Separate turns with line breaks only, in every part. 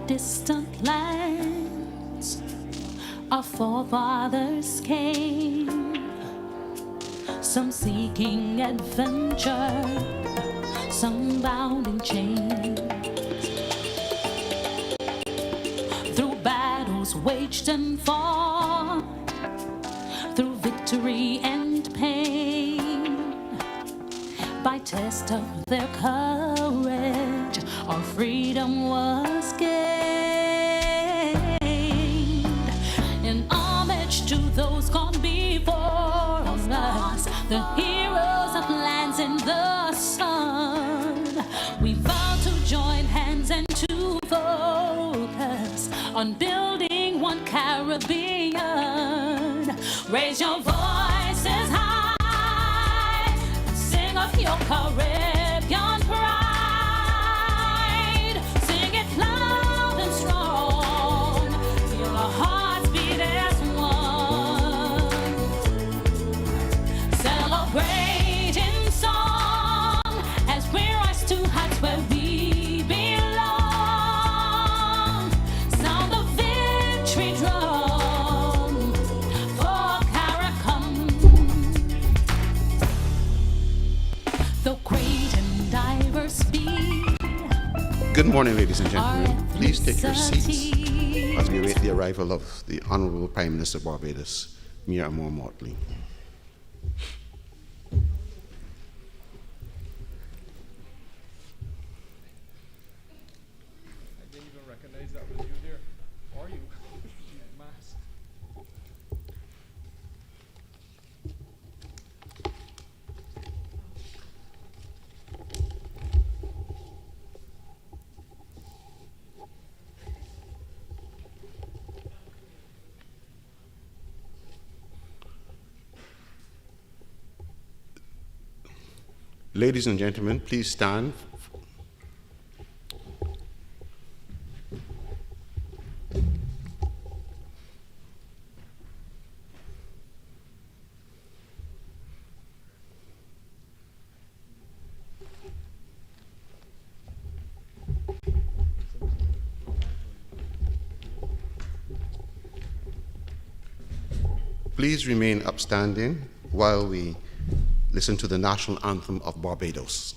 distant lands our forefathers came, some seeking adventure, some bound in chains, through battles waged and fought, through victory and pain, by test of their courage, our freedom was gained. In homage to those gone before us, the heroes of lands in the sun, we vow to join hands and to focus on building one Caribbean. Raise your voices high and sing of your Caribbean pride. Sing it loud and strong, feel our hearts beat as one. Celebrate in song as we rise to heights where we belong. Sound the victory drum for Caracom. Though great and diverse be.
Good morning, ladies and gentlemen. Please take your seats as we await the arrival of the Honorable Prime Minister of Barbados, Mia Motley.
I didn't even recognize that was you there. Or you. Mask.
Ladies and gentlemen, please stand. Please remain upstanding while we listen to the national anthem of Barbados.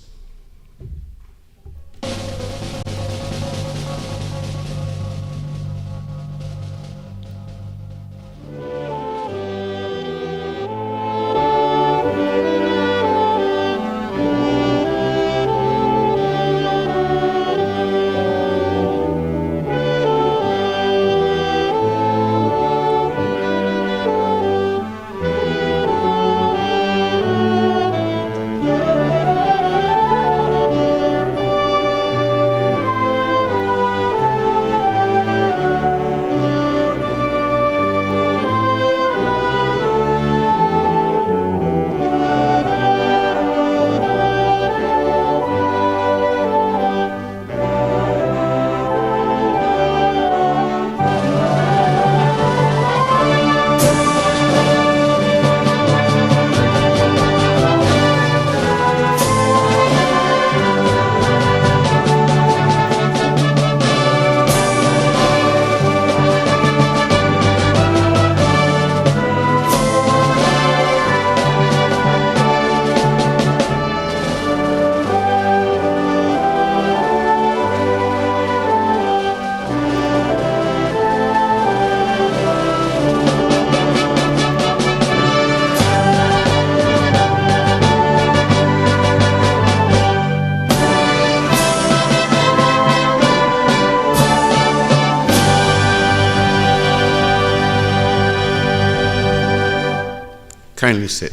Kindly sit.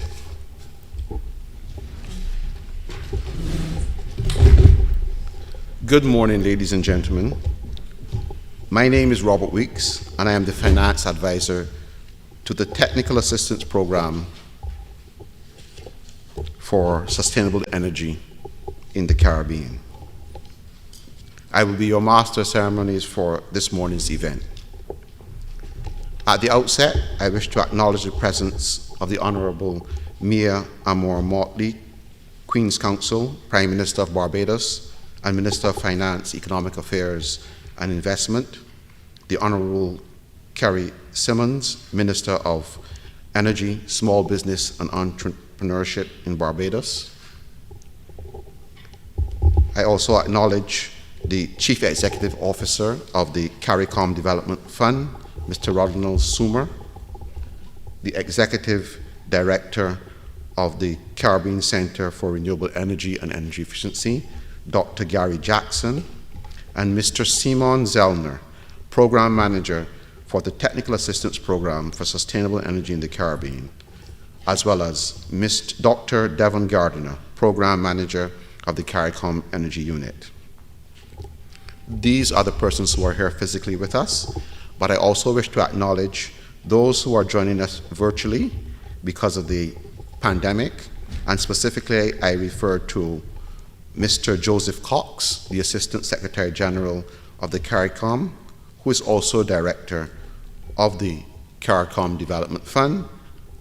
Good morning, ladies and gentlemen. My name is Robert Weeks, and I am the Finance Advisor to the Technical Assistance Program for Sustainable Energy in the Caribbean. I will be your master of ceremonies for this morning's event. At the outset, I wish to acknowledge the presence of the Honorable Mia Amor Motley, Queen's Counsel, Prime Minister of Barbados, and Minister of Finance, Economic Affairs and Investment, the Honorable Kerry Simmons, Minister of Energy, Small Business and Entrepreneurship in Barbados. I also acknowledge the Chief Executive Officer of the CARICOM Development Fund, Mr. Ronald Sumer, the Executive Director of the Caribbean Center for Renewable Energy and Energy Efficiency, Dr. Gary Jackson, and Mr. Simon Zellner, Program Manager for the Technical Assistance Program for Sustainable Energy in the Caribbean, as well as Dr. Devon Gardiner, Program Manager of the CARICOM Energy Unit. These are the persons who are here physically with us, but I also wish to acknowledge those who are joining us virtually because of the pandemic, and specifically I refer to Mr. Joseph Cox, the Assistant Secretary General of the CARICOM, who is also Director of the CARICOM Development Fund,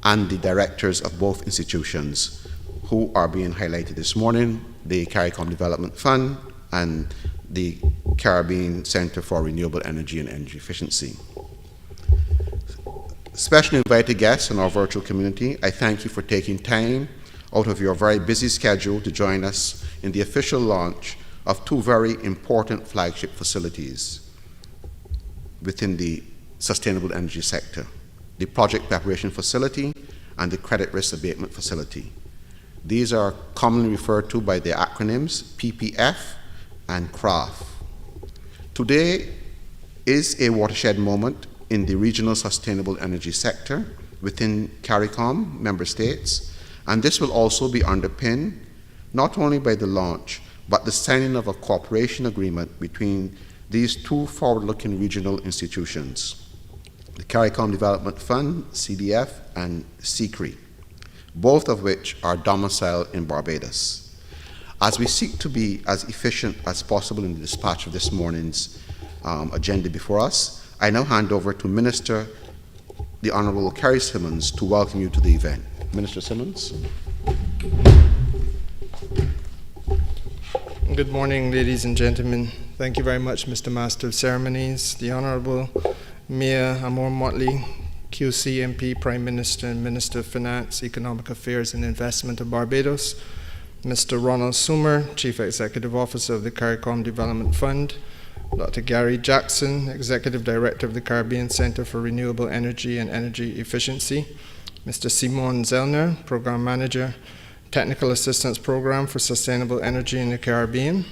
and the directors of both institutions who are being highlighted this morning, the CARICOM Development Fund and the Caribbean Center for Renewable Energy and Energy Efficiency. Special invited guests in our virtual community, I thank you for taking time out of your very busy schedule to join us in the official launch of two very important flagship facilities within the sustainable energy sector, the Project Preparation Facility and the Credit Risk Abatement Facility. These are commonly referred to by the acronyms PPF and CRAF. Today is a watershed moment in the regional sustainable energy sector within CARICOM member states, and this will also be underpinned not only by the launch, but the signing of a cooperation agreement between these two forward-looking regional institutions, the CARICOM Development Fund, CDF, and CCRE, both of which are domiciled in Barbados. As we seek to be as efficient as possible in the dispatch of this morning's agenda before us, I now hand over to Minister, the Honorable Kerry Simmons, to welcome you to the event. Minister Simmons.
Good morning, ladies and gentlemen. Thank you very much, Mr. Master of Ceremonies, the Honorable Mia Amor Motley, QC MP, Prime Minister and Minister of Finance, Economic Affairs and Investment of Barbados, Mr. Ronald Sumer, Chief Executive Officer of the CARICOM Development Fund, Dr. Gary Jackson, Executive Director of the Caribbean Center for Renewable Energy and Energy Efficiency, Mr. Simon Zellner, Program Manager, Technical Assistance Program for Sustainable Energy in the Caribbean,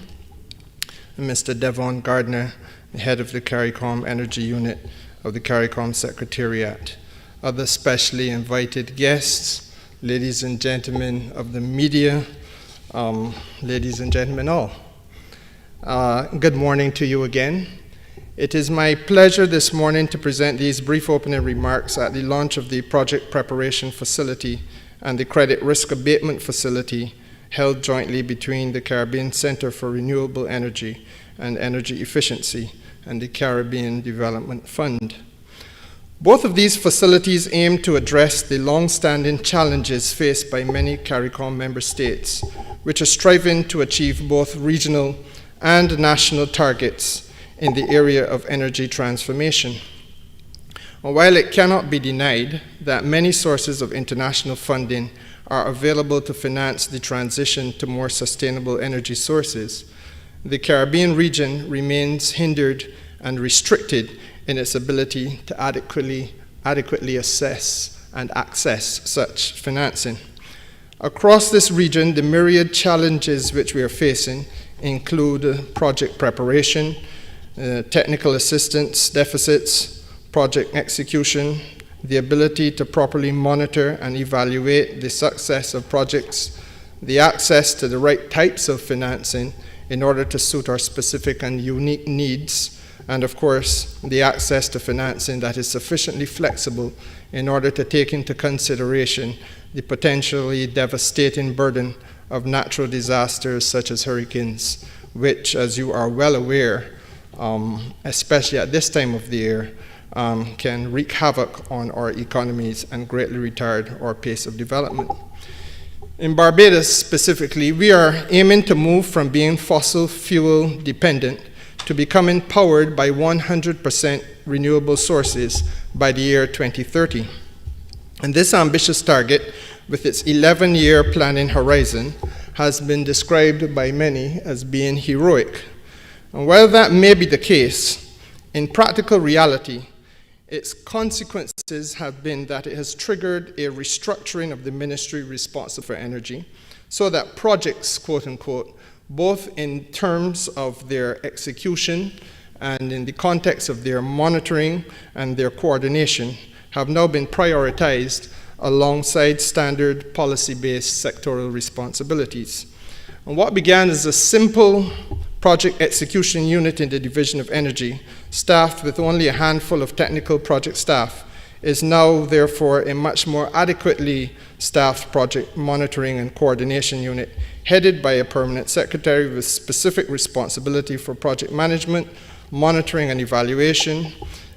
and Mr. Devon Gardiner, the Head of the CARICOM Energy Unit of the CARICOM Secretariat. Other specially invited guests, ladies and gentlemen of the media, ladies and gentlemen all. Good morning to you again. It is my pleasure this morning to present these brief opening remarks at the launch of the Project Preparation Facility and the Credit Risk Abatement Facility held jointly between the Caribbean Center for Renewable Energy and Energy Efficiency and the Caribbean Development Fund. Both of these facilities aim to address the long-standing challenges faced by many CARICOM member states, which are striving to achieve both regional and national targets in the area of energy transformation. While it cannot be denied that many sources of international funding are available to finance the transition to more sustainable energy sources, the Caribbean region remains hindered and restricted in its ability to adequately assess and access such financing. Across this region, the myriad challenges which we are facing include project preparation, technical assistance deficits, project execution, the ability to properly monitor and evaluate the success of projects, the access to the right types of financing in order to suit our specific and unique needs, and of course, the access to financing that is sufficiently flexible in order to take into consideration the potentially devastating burden of natural disasters such as hurricanes, which, as you are well aware, especially at this time of the year, can wreak havoc on our economies and greatly retard our pace of development. In Barbados specifically, we are aiming to move from being fossil fuel dependent to becoming powered by 100% renewable sources by the year 2030. And this ambitious target, with its 11-year planning horizon, has been described by many as being heroic. And while that may be the case, in practical reality, its consequences have been that it has triggered a restructuring of the ministry responsible for energy so that projects, quote unquote, both in terms of their execution and in the context of their monitoring and their coordination, have now been prioritized alongside standard policy-based sectoral responsibilities. And what began as a simple project execution unit in the Division of Energy, staffed with only a handful of technical project staff, is now therefore a much more adequately staffed project monitoring and coordination unit, headed by a permanent secretary with specific responsibility for project management, monitoring and evaluation,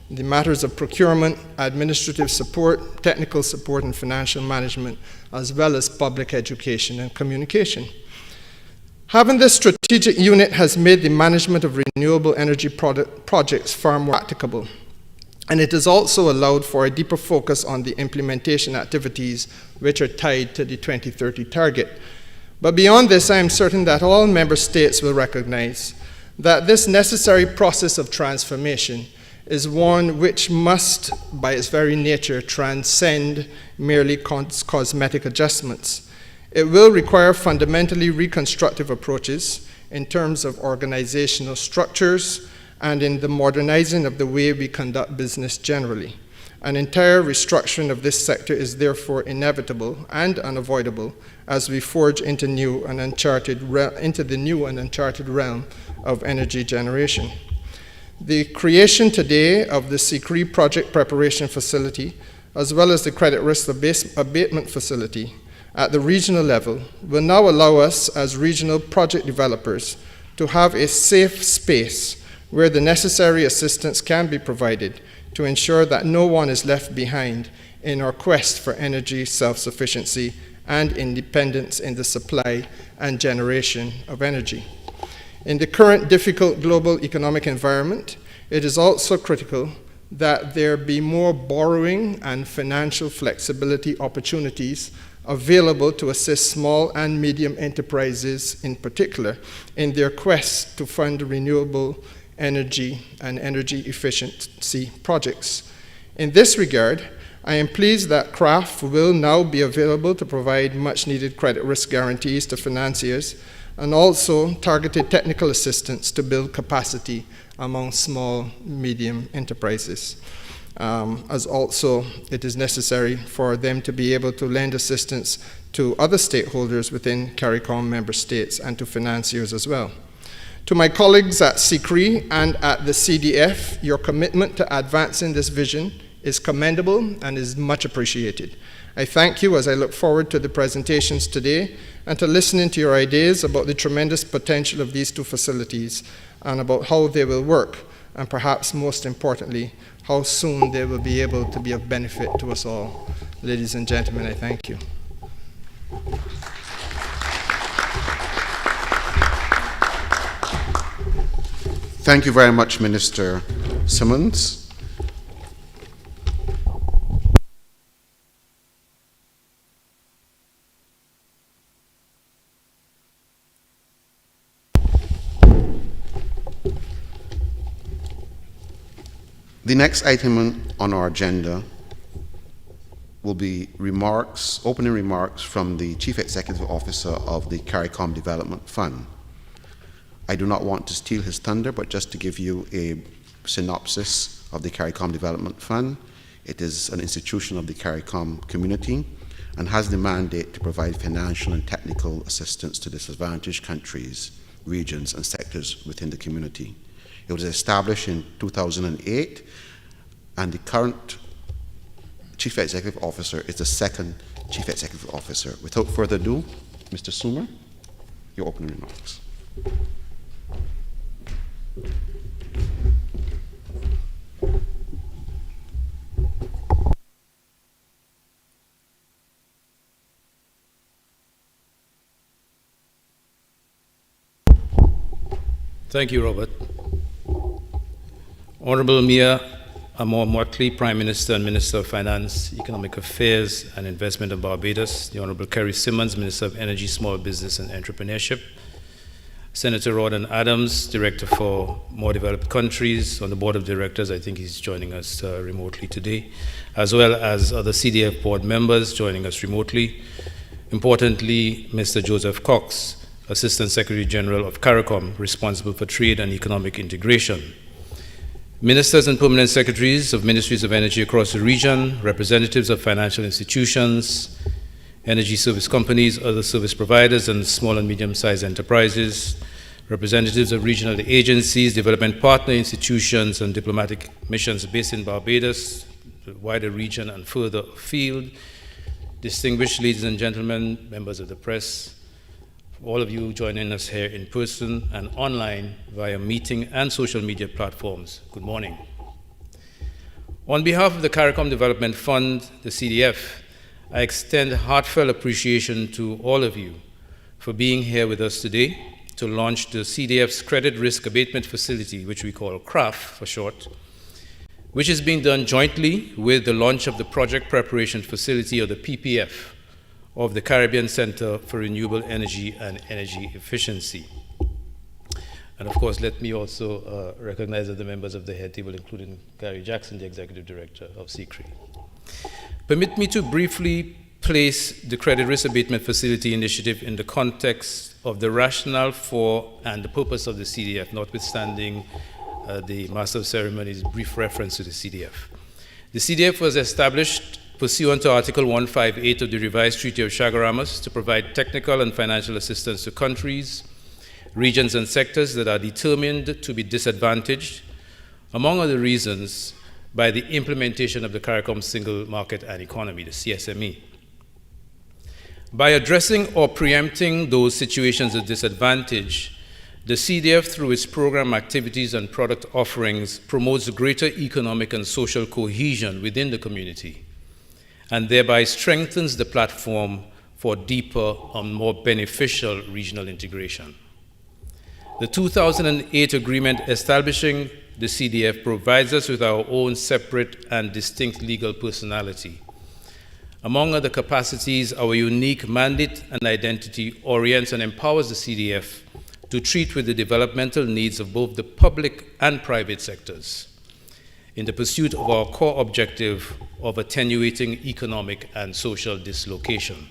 the matters of procurement, administrative support, technical support, and financial management, as well as public education and communication. Having this strategic unit has made the management of renewable energy projects far more practicable, and it has also allowed for a deeper focus on the implementation activities which are tied to the 2030 target. But beyond this, I am certain that all member states will recognize that this necessary process of transformation is one which must, by its very nature, transcend merely cosmetic adjustments. It will require fundamentally reconstructive approaches in terms of organizational structures and in the modernizing of the way we conduct business generally. An entire restructuring of this sector is therefore inevitable and unavoidable as we forge into the new and uncharted realm of energy generation. The creation today of the CCRE Project Preparation Facility, as well as the Credit Risk Abatement Facility at the regional level, will now allow us as regional project developers to have a safe space where the necessary assistance can be provided to ensure that no one is left behind in our quest for energy self-sufficiency and independence in the supply and generation of energy. In the current difficult global economic environment, it is also critical that there be more borrowing and financial flexibility opportunities available to assist small and medium enterprises in particular in their quest to fund renewable energy and energy efficiency projects. In this regard, I am pleased that CRAF will now be available to provide much needed credit risk guarantees to financiers and also targeted technical assistance to build capacity among small, medium enterprises. As also it is necessary for them to be able to lend assistance to other stakeholders within CARICOM member states and to financiers as well. To my colleagues at CCRE and at the CDF, your commitment to advancing this vision is commendable and is much appreciated. I thank you as I look forward to the presentations today and to listening to your ideas about the tremendous potential of these two facilities and about how they will work, and perhaps most importantly, how soon they will be able to be of benefit to us all. Ladies and gentlemen, I thank you.
Thank you very much, Minister Simmons. The next item on our agenda will be opening remarks from the Chief Executive Officer of the CARICOM Development Fund. I do not want to steal his thunder, but just to give you a synopsis of the CARICOM Development Fund. It is an institution of the CARICOM community and has the mandate to provide financial and technical assistance to disadvantaged countries, regions, and sectors within the community. It was established in 2008, and the current Chief Executive Officer is the second Chief Executive Officer. Without further ado, Mr. Sumer, your opening remarks.
Thank you, Robert. Honorable Mia Amor Motley, Prime Minister and Minister of Finance, Economic Affairs and Investment of Barbados, the Honorable Kerry Simmons, Minister of Energy, Small Business and Entrepreneurship, Senator Rawdon Adams, Director for More Developed Countries on the Board of Directors. I think he's joining us remotely today, as well as other CDF board members joining us remotely. Importantly, Mr. Joseph Cox, Assistant Secretary General of CARICOM, responsible for trade and economic integration. Ministers and permanent secretaries of ministries of energy across the region, representatives of financial institutions, energy service companies, other service providers, and small and medium-sized enterprises, representatives of regional agencies, development partner institutions, and diplomatic missions based in Barbados, the wider region, and further afield, distinguished ladies and gentlemen, members of the press, all of you joining us here in person and online via meeting and social media platforms, good morning. On behalf of the CARICOM Development Fund, the CDF, I extend heartfelt appreciation to all of you for being here with us today to launch the CDF's Credit Risk Abatement Facility, which we call CRAF for short, which is being done jointly with the launch of the Project Preparation Facility, or the PPF, of the Caribbean Center for Renewable Energy and Energy Efficiency. And of course, let me also recognize the members of the head table, including Gary Jackson, the Executive Director of CCRE. Permit me to briefly place the Credit Risk Abatement Facility initiative in the context of the rationale for and the purpose of the CDF, notwithstanding the Master of Ceremonies' brief reference to the CDF. The CDF was established pursuant to Article 158 of the revised Treaty of Chaguaramas to provide technical and financial assistance to countries, regions, and sectors that are determined to be disadvantaged, among other reasons, by the implementation of the CARICOM Single Market and Economy, the CSME. By addressing or preempting those situations of disadvantage, the CDF, through its program activities and product offerings, promotes greater economic and social cohesion within the community, and thereby strengthens the platform for deeper and more beneficial regional integration. The 2008 agreement establishing the CDF provides us with our own separate and distinct legal personality. Among other capacities, our unique mandate and identity orients and empowers the CDF to treat with the developmental needs of both the public and private sectors in the pursuit of our core objective of attenuating economic and social dislocation.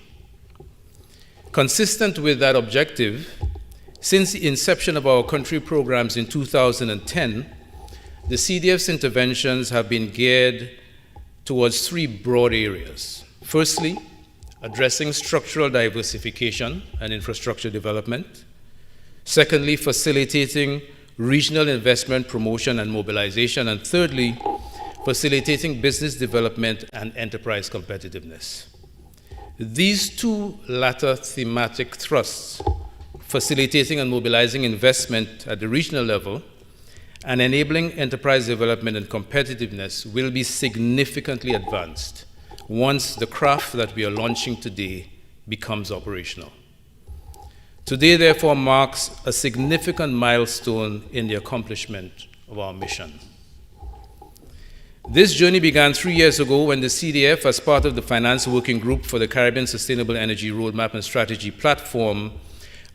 Consistent with that objective, since the inception of our country programs in 2010, the CDF's interventions have been geared towards three broad areas. Firstly, addressing structural diversification and infrastructure development. Secondly, facilitating regional investment promotion and mobilization. And thirdly, facilitating business development and enterprise competitiveness. These two latter thematic thrusts, facilitating and mobilizing investment at the regional level and enabling enterprise development and competitiveness, will be significantly advanced once the craft that we are launching today becomes operational. Today, therefore, marks a significant milestone in the accomplishment of our mission. This journey began 3 years ago when the CDF, as part of the Finance Working Group for the Caribbean Sustainable Energy Roadmap and Strategy Platform,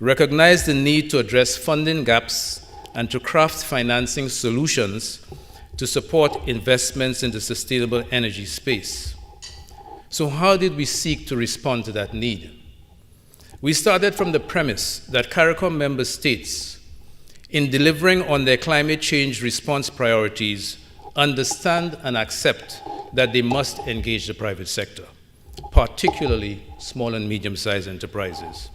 recognized the need to address funding gaps and to craft financing solutions to support investments in the sustainable energy space. So how did we seek to respond to that need? We started from the premise that CARICOM member states, in delivering on their climate change response priorities, understand and accept that they must engage the private sector, particularly small and medium-sized enterprises.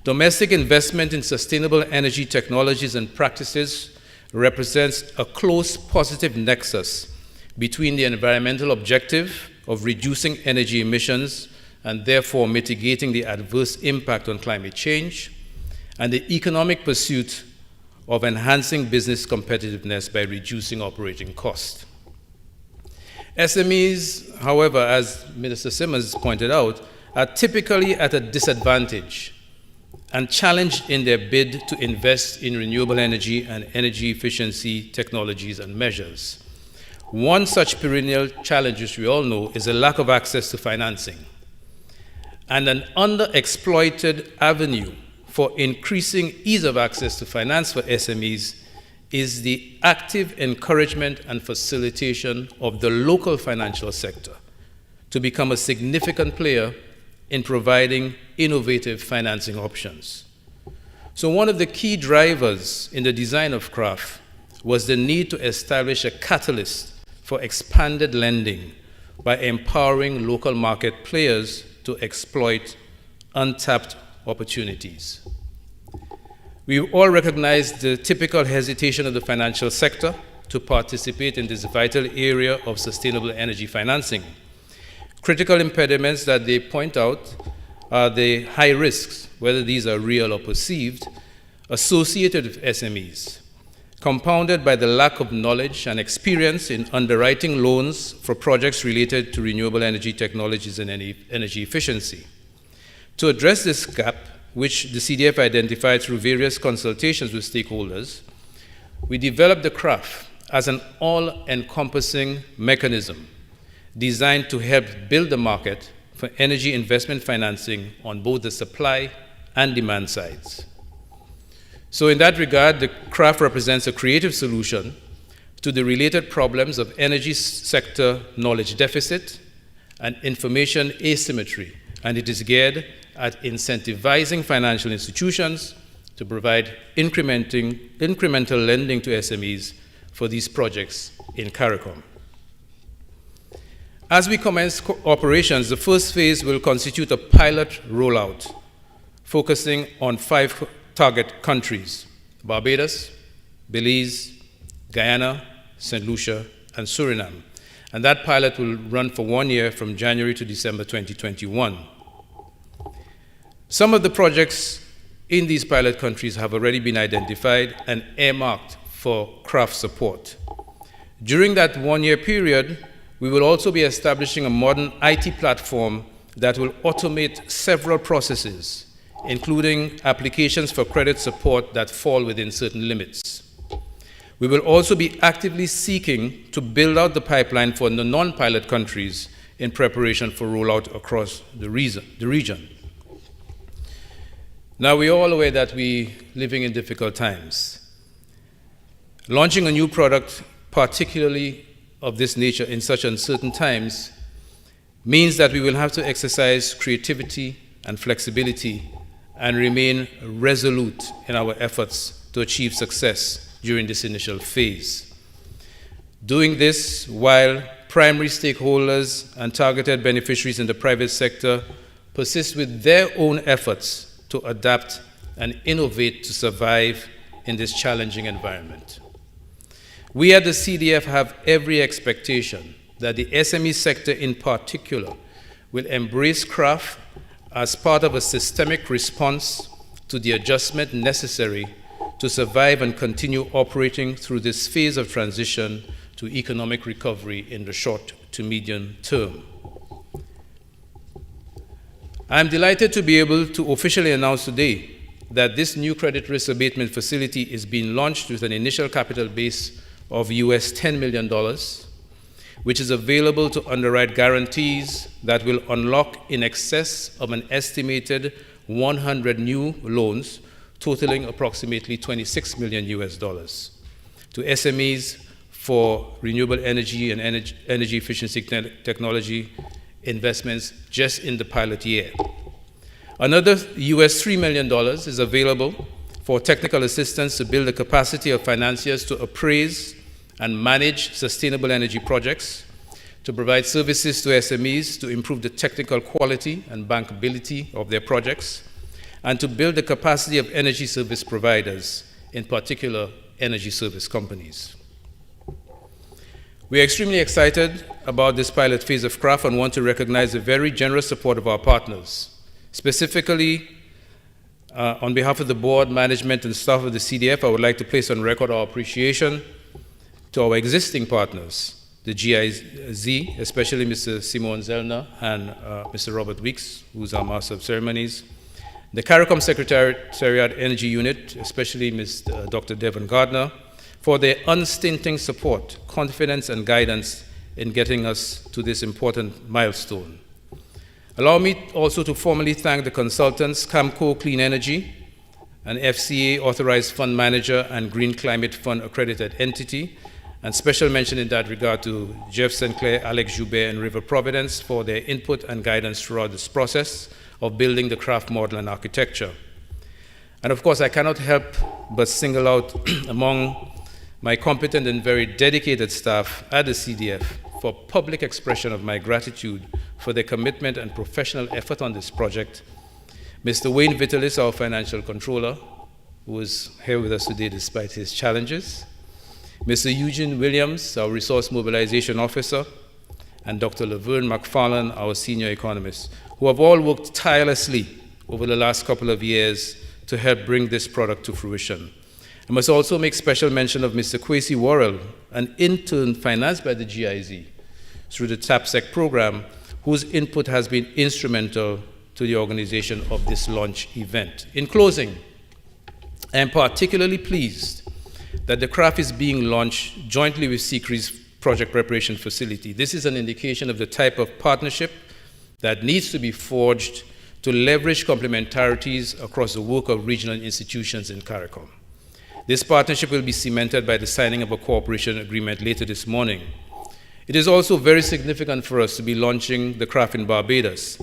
Domestic investment in sustainable energy technologies and practices represents a close positive nexus between the environmental objective of reducing energy emissions and therefore mitigating the adverse impact on climate change, and the economic pursuit of enhancing business competitiveness by reducing operating costs. SMEs, however, as Minister Simmons pointed out, are typically at a disadvantage and challenged in their bid to invest in renewable energy and energy efficiency technologies and measures. One such perennial challenge, which we all know, is a lack of access to financing. And an underexploited avenue for increasing ease of access to finance for SMEs is the active encouragement and facilitation of the local financial sector to become a significant player in providing innovative financing options. So one of the key drivers in the design of CRAF was the need to establish a catalyst for expanded lending by empowering local market players to exploit untapped opportunities. We all recognize the typical hesitation of the financial sector to participate in this vital area of sustainable energy financing. Critical impediments that they point out are the high risks, whether these are real or perceived, associated with SMEs, compounded by the lack of knowledge and experience in underwriting loans for projects related to renewable energy technologies and energy efficiency. To address this gap, which the CDF identified through various consultations with stakeholders, we developed the CRAF as an all-encompassing mechanism designed to help build the market for energy investment financing on both the supply and demand sides. So in that regard, the CRAF represents a creative solution to the related problems of energy sector knowledge deficit and information asymmetry, and it is geared at incentivizing financial institutions to provide incremental lending to SMEs for these projects in CARICOM. As we commence operations, the first phase will constitute a pilot rollout focusing on 5 target countries: Barbados, Belize, Guyana, St. Lucia, and Suriname. And that pilot will run for 1 year from January to December 2021. Some of the projects in these pilot countries have already been identified and earmarked for CRAF support. During that 1 year period, we will also be establishing a modern IT platform that will automate several processes, including applications for credit support that fall within certain limits. We will also be actively seeking to build out the pipeline for the non-pilot countries in preparation for rollout across the region. Now, we're all aware that we're living in difficult times. Launching a new product, particularly of this nature in such uncertain times, means that we will have to exercise creativity and flexibility and remain resolute in our efforts to achieve success during this initial phase. Doing this while primary stakeholders and targeted beneficiaries in the private sector persist with their own efforts to adapt and innovate to survive in this challenging environment. We at the CDF have every expectation that the SME sector in particular will embrace CRAF as part of a systemic response to the adjustment necessary to survive and continue operating through this phase of transition to economic recovery in the short to medium term. I'm delighted to be able to officially announce today that this new credit risk abatement facility is being launched with an initial capital base of US $10 million, which is available to underwrite guarantees that will unlock in excess of an estimated 100 new loans totaling approximately $26 million to SMEs for renewable energy and energy efficiency technology investments just in the pilot year. Another US $3 million is available for technical assistance to build the capacity of financiers to appraise and manage sustainable energy projects, to provide services to SMEs to improve the technical quality and bankability of their projects, and to build the capacity of energy service providers, in particular energy service companies. We are extremely excited about this pilot phase of CRAF and want to recognize the very generous support of our partners. Specifically, on behalf of the board, management, and staff of the CDF, I would like to place on record our appreciation to our existing partners, the GIZ, especially Mr. Simon Zellner and Mr. Robert Weeks, who's our Master of Ceremonies, the CARICOM Secretariat Energy Unit, especially Dr. Devon Gardner, for their unstinting support, confidence, and guidance in getting us to this important milestone. Allow me also to formally thank the consultants, Camco Clean Energy, an FCA authorized fund manager and Green Climate Fund accredited entity, and special mention in that regard to Jeff Sinclair, Alex Joubert, and River Providence for their input and guidance throughout this process of building the CRAF model and architecture. And of course, I cannot help but single out among my competent and very dedicated staff at the CDF for public expression of my gratitude for their commitment and professional effort on this project. Mr. Wayne Vitalis, our financial controller, who is here with us today despite his challenges, Mr. Eugene Williams, our resource mobilization officer, and Dr. Laverne McFarlane, our senior economist, who have all worked tirelessly over the last couple of years to help bring this product to fruition. I must also make special mention of Mr. Kwesi Worrell, an intern financed by the GIZ through the TAPSEC program, whose input has been instrumental to the organization of this launch event. In closing, I am particularly pleased that the CRAF is being launched jointly with SECRE's project preparation facility. This is an indication of the type of partnership that needs to be forged to leverage complementarities across the work of regional institutions in CARICOM. This partnership will be cemented by the signing of a cooperation agreement later this morning. It is also very significant for us to be launching the CRAF in Barbados,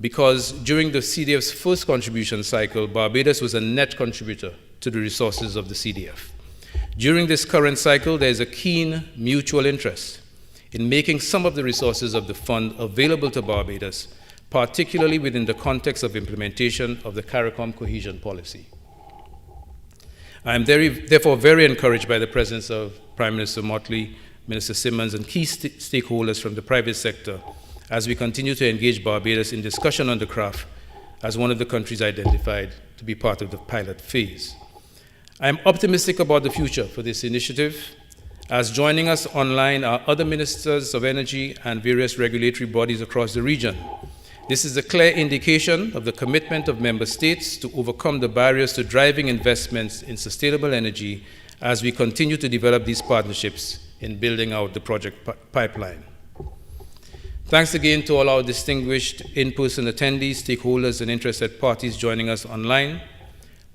because during the CDF's first contribution cycle, Barbados was a net contributor to the resources of the CDF. During this current cycle, there is a keen mutual interest in making some of the resources of the fund available to Barbados, particularly within the context of implementation of the CARICOM cohesion policy. I am therefore very encouraged by the presence of Prime Minister Motley, Minister Simmons, and key stakeholders from the private sector as we continue to engage Barbados in discussion on the CRAF as one of the countries identified to be part of the pilot phase. I am optimistic about the future for this initiative, as joining us online are other ministers of energy and various regulatory bodies across the region. This is a clear indication of the commitment of member states to overcome the barriers to driving investments in sustainable energy as we continue to develop these partnerships in building out the project pipeline. Thanks again to all our distinguished in-person attendees, stakeholders, and interested parties joining us online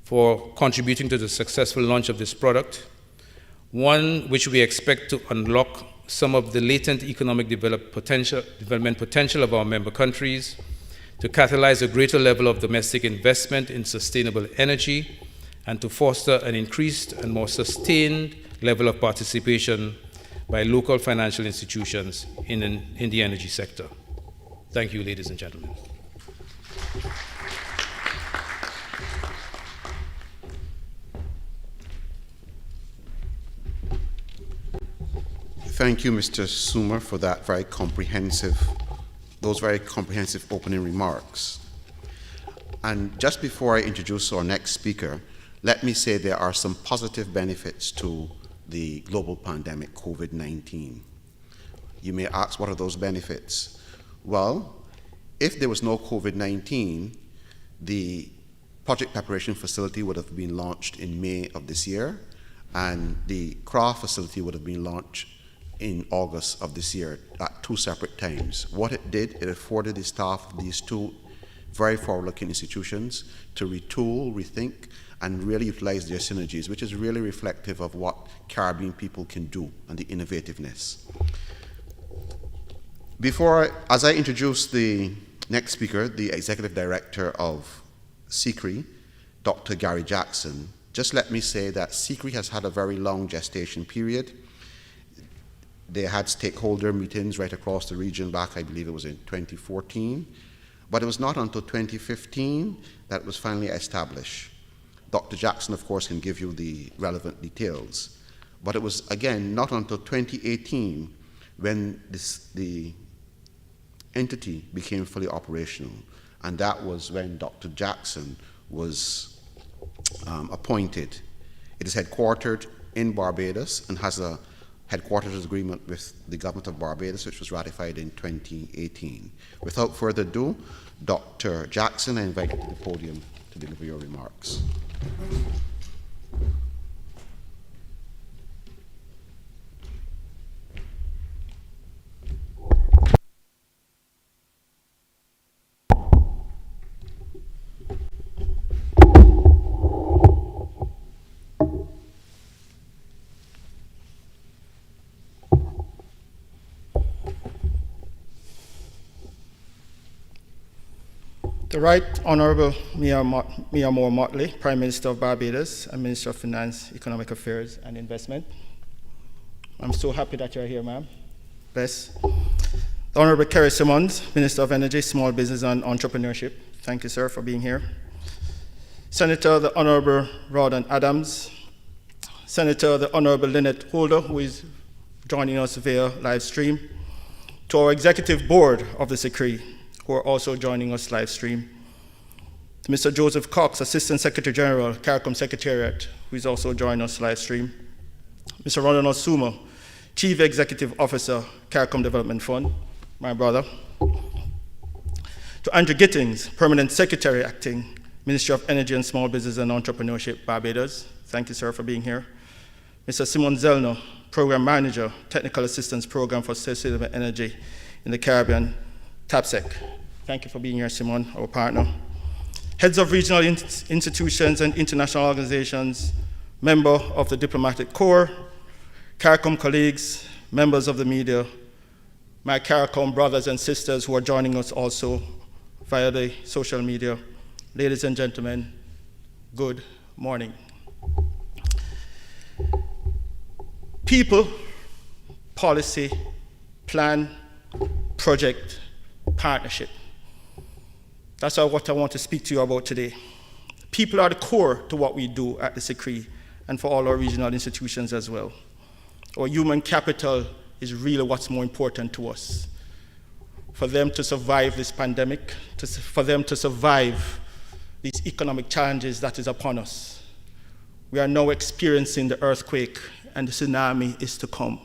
for contributing to the successful launch of this product, one which we expect to unlock some of the latent economic development potential of our member countries, to catalyze a greater level of domestic investment in sustainable energy, and to foster an increased and more sustained level of participation by local financial institutions in the energy sector. Thank you, ladies and gentlemen.
Thank you, Mr. Sumer, for those very comprehensive opening remarks. And just before I introduce our next speaker, let me say there are some positive benefits to the global pandemic, COVID-19. You may ask, what are those benefits? Well, if there was no COVID-19, the project preparation facility would have been launched in May of this year, and the CRAF facility would have been launched in August of this year at two separate times. What it did, it afforded the staff of these two very forward-looking institutions to retool, rethink, and really utilize their synergies, which is really reflective of what Caribbean people can do and the innovativeness. As I introduce the next speaker, the Executive Director of SECRE, Dr. Gary Jackson, just let me say that SECRE has had a very long gestation period. They had stakeholder meetings right across the region back, I believe it was in 2014. But it was not until 2015 that it was finally established. Dr. Jackson, of course, can give you the relevant details. But it was, again, not until 2018 when the entity became fully operational. And that was when Dr. Jackson was appointed. It is headquartered in Barbados and has a headquarters agreement with the government of Barbados, which was ratified in 2018. Without further ado, Dr. Jackson, I invite you to the podium to deliver your remarks.
The Right Honourable Mia Moore Motley, Prime Minister of Barbados and Minister of Finance, Economic Affairs and Investment. I'm so happy that you're here, ma'am. Bless. The Honourable Kerry Simmons, Minister of Energy, Small Business and Entrepreneurship. Thank you, sir, for being here. Senator, the Honourable Rawdon Adams. Senator, the Honourable Lynette Holder, who is joining us via live stream. To our Executive Board of the SECRE, who are also joining us live stream. To Mr. Joseph Cox, Assistant Secretary General, CARICOM Secretariat, who is also joining us live stream. Mr. Ronald Osuma, Chief Executive Officer, CARICOM Development Fund, my brother. To Andrew Gittings, Permanent Secretary Acting, Ministry of Energy and Small Business and Entrepreneurship, Barbados. Thank you, sir, for being here. Mr. Simon Zellner, Program Manager, Technical Assistance Program for Sustainable Energy in the Caribbean, TAPSEC. Thank you for being here, Simon, our partner. Heads of regional institutions and international organizations, member of the Diplomatic Corps, CARICOM colleagues, members of the media, my CARICOM brothers and sisters who are joining us also via the social media. Ladies and gentlemen, good morning. People, policy, plan, project, partnership. That's what I want to speak to you about today. People are the core to what we do at the SECRE and for all our regional institutions as well. Our human capital is really what's more important to us. For them to survive this pandemic, for them to survive these economic challenges that is upon us. We are now experiencing the earthquake and the tsunami is to come.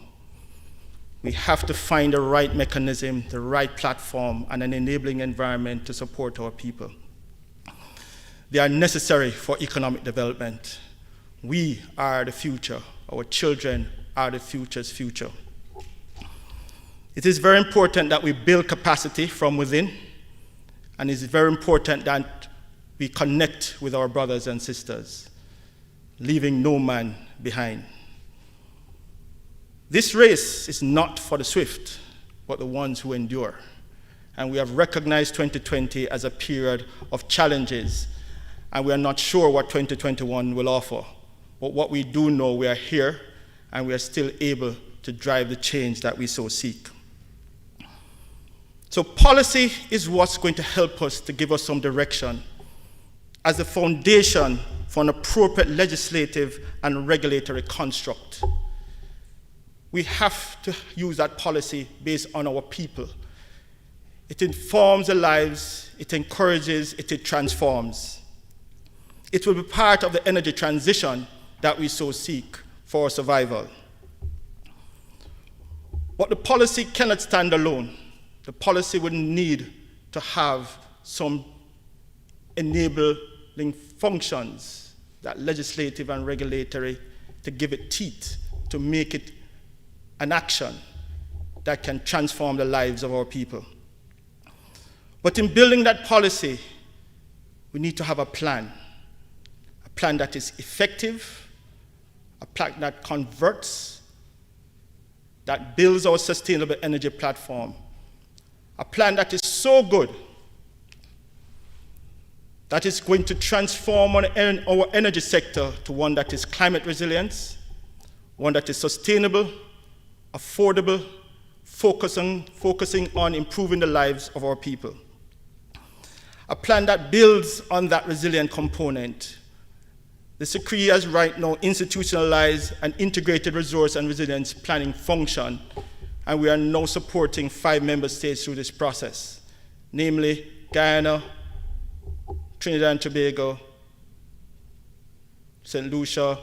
We have to find the right mechanism, the right platform, and an enabling environment to support our people. They are necessary for economic development. We are the future. Our children are the future's future. It is very important that we build capacity from within, and it's very important that we connect with our brothers and sisters, leaving no man behind. This race is not for the swift, but the ones who endure. And we have recognized 2020 as a period of challenges, and we are not sure what 2021 will offer. But what we do know, we are here, and we are still able to drive the change that we so seek. So policy is what's going to help us to give us some direction as the foundation for an appropriate legislative and regulatory construct. We have to use that policy based on our people. It informs their lives, it encourages, it transforms. It will be part of the energy transition that we so seek for our survival. But the policy cannot stand alone. The policy would need to have some enabling functions, that legislative and regulatory, to give it teeth, to make it an action that can transform the lives of our people. But in building that policy, we need to have a plan that is effective, a plan that converts, that builds our sustainable energy platform, a plan that is so good that is going to transform our energy sector to one that is climate resilient, one that is sustainable,
affordable, focusing on improving the lives of our people. A plan that builds on that resilient component. The SICRE has right now institutionalized an integrated resource and resilience planning function, and we are now supporting 5 member states through this process, namely Guyana, Trinidad and Tobago, St. Lucia,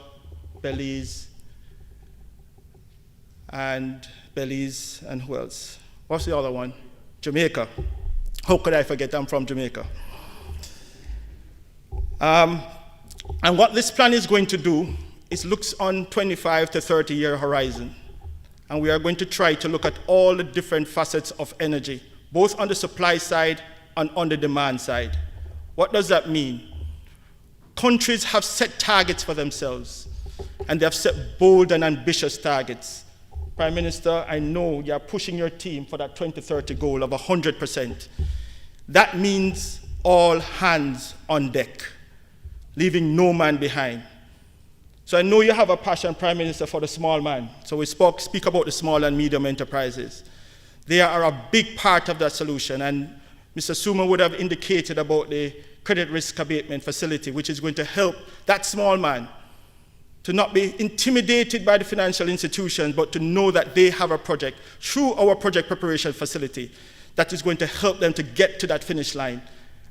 Belize, and who else? What's the other one? Jamaica. How could I forget I'm from Jamaica? And what this plan is going to do is looks on 25 to 30-year horizon. And we are going to try to look at all the different facets of energy, both on the supply side and on the demand side. What does that mean? Countries have set targets for themselves, and they have set bold and ambitious targets. Prime Minister, I know you are pushing your team for that 2030 goal of 100%. That means all hands on deck, leaving no man behind. So I know you have a passion, Prime Minister, for the small man. So we speak about the small and medium enterprises. They are a big part of that solution, and Mr. Suma would have indicated about the credit risk abatement facility, which is going to help that small man to not be intimidated by the financial institutions, but to know that they have a project through our project preparation facility that is going to help them to get to that finish line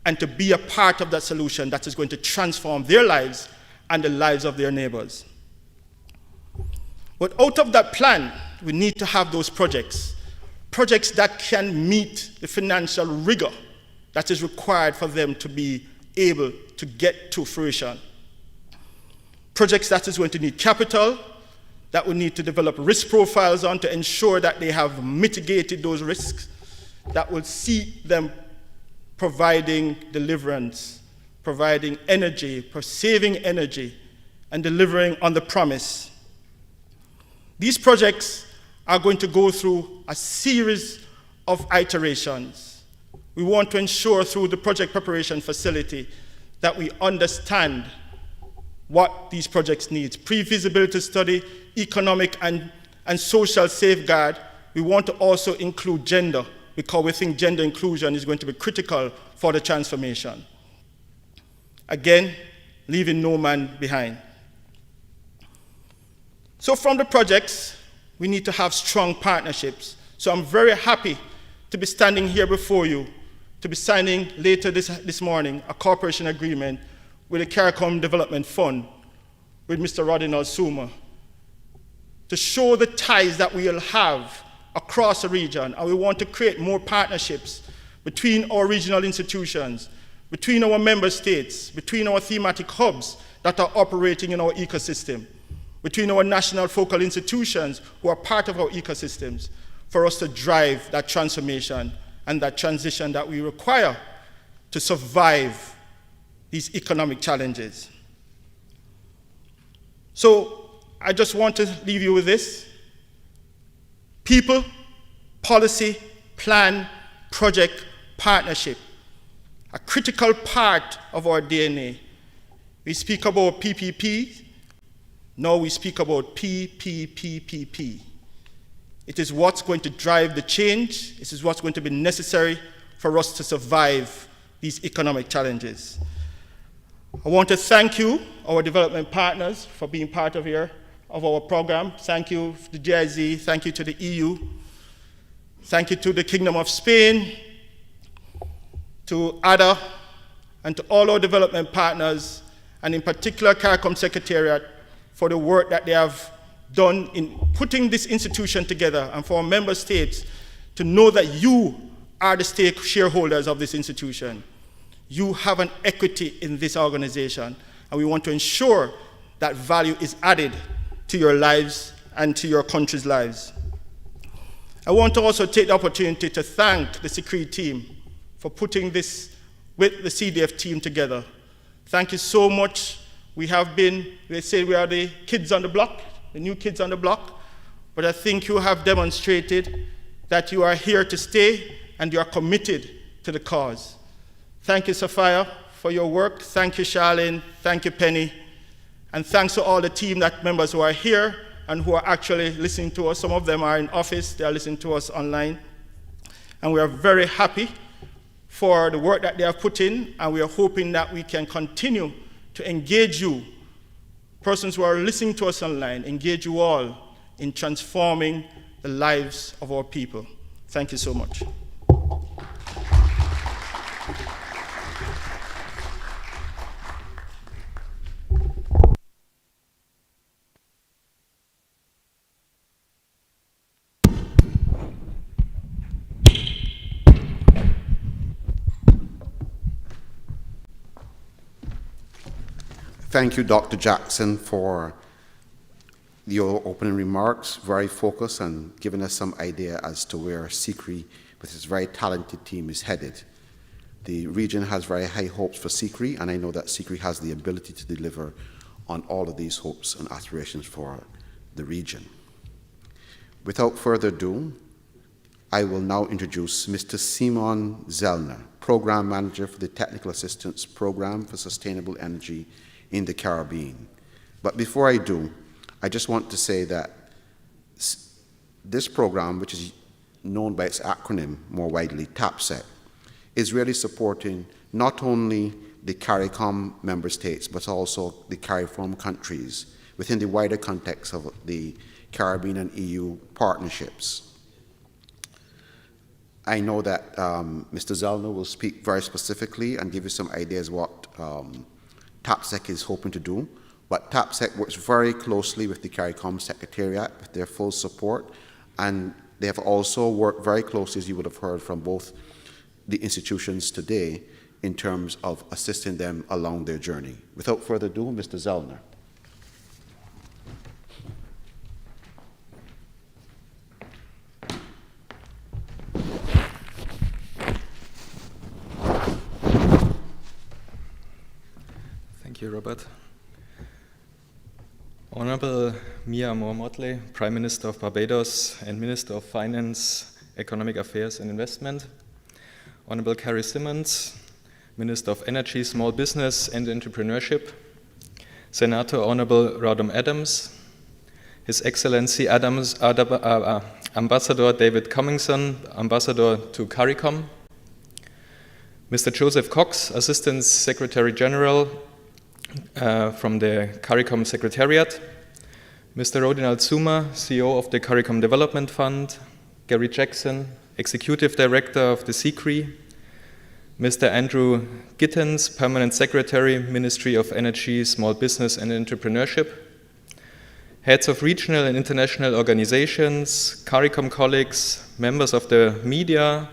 and to be a part of that solution that is going to transform their lives and the lives of their neighbors. But out of that plan, we need to have those projects that can meet the financial rigor that is required for them to be able to get to fruition. Projects that is going to need capital, that we need to develop risk profiles on to ensure that they have mitigated those risks, that will see them providing deliverance, providing energy, saving energy, and delivering on the promise. These projects are going to go through a series of iterations. We want to ensure through the project preparation facility that we understand what these projects need. Pre-feasibility study, economic and social safeguard. We want to also include gender, because we think gender inclusion is going to be critical for the transformation. Again, leaving no man behind. So from the projects, we need to have strong partnerships. So I'm very happy to be standing here before you, to be signing later this morning a cooperation agreement with the CARICOM Development Fund, with Mr. Rodinal Suma, to show the ties that we'll have across the region. And we want to create more partnerships between our regional institutions, between our member states, between our thematic hubs that are operating in our ecosystem, between our national focal institutions who are part of our ecosystems, for us to drive that transformation and that transition that we require to survive these economic challenges. So I just want to leave you with this. People, policy, plan, project, partnership, a critical part of our DNA. We speak about PPP, now we speak about PPPPP. It is what's going to drive the change. This is what's going to be necessary for us to survive these economic challenges. I want to thank you, our development partners, for being part of our program. Thank you to the GIZ, thank you to the EU, thank you to the Kingdom of Spain, to ADA, and to all our development partners, and in particular CARICOM Secretariat, for the work that they have done in putting this institution together, and for our member states to know that you are the shareholders of this institution. You have an equity in this organization, and we want to ensure that value is added to your lives and to your country's lives. I want to also take the opportunity to thank the SICRE team for putting this with the CDF team together. Thank you so much. We have been, they say we are the kids on the block, the new kids on the block, but I think you have demonstrated that you are here to stay and you are committed to the cause. Thank you, Sophia, for your work. Thank you, Charlene. Thank you, Penny. And thanks to all the team members who are here and who are actually listening to us. Some of them are in office, they are listening to us online. And we are very happy for the work that they have put in, and we are hoping that we can continue to engage you, persons who are listening to us online, engage you all in transforming the lives of our people. Thank you so much.
Thank you, Dr. Jackson, for your opening remarks, very focused and giving us some idea as to where SICRI, with its very talented team, is headed. The region has very high hopes for SICRI, and I know that SICRI has the ability to deliver on all of these hopes and aspirations for the region. Without further ado, I will now introduce Mr. Simon Zellner, Program Manager for the Technical Assistance Program for Sustainable Energy in the Caribbean. But before I do, I just want to say that this program, which is known by its acronym more widely, TAPSEC, is really supporting not only the CARICOM member states, but also the CARIFORM countries within the wider context of the Caribbean and EU partnerships. I know that Mr. Zellner will speak very specifically and give you some ideas what TAPSEC is hoping to do, but TAPSEC works very closely with the CARICOM Secretariat with their full support, and they have also worked very closely, as you would have heard from both the institutions today, in terms of assisting them along their journey. Without further ado, Mr. Zellner.
Thank you, Robert. Honorable Mia Moore-Motley, Prime Minister of Barbados and Minister of Finance, Economic Affairs and Investment. Honorable Carrie Simmons, Minister of Energy, Small Business and Entrepreneurship. Senator Honorable Rodham Adams, His Excellency Ambassador David Cummingson, Ambassador to CARICOM. Mr. Joseph Cox, Assistant Secretary General from the CARICOM Secretariat, Mr. Rodinald Zuma, CEO of the CARICOM Development Fund, Gary Jackson, Executive Director of the SICRI, Mr. Andrew Gittens, Permanent Secretary, Ministry of Energy, Small Business and Entrepreneurship, heads of regional and international organizations, CARICOM colleagues, members of the media,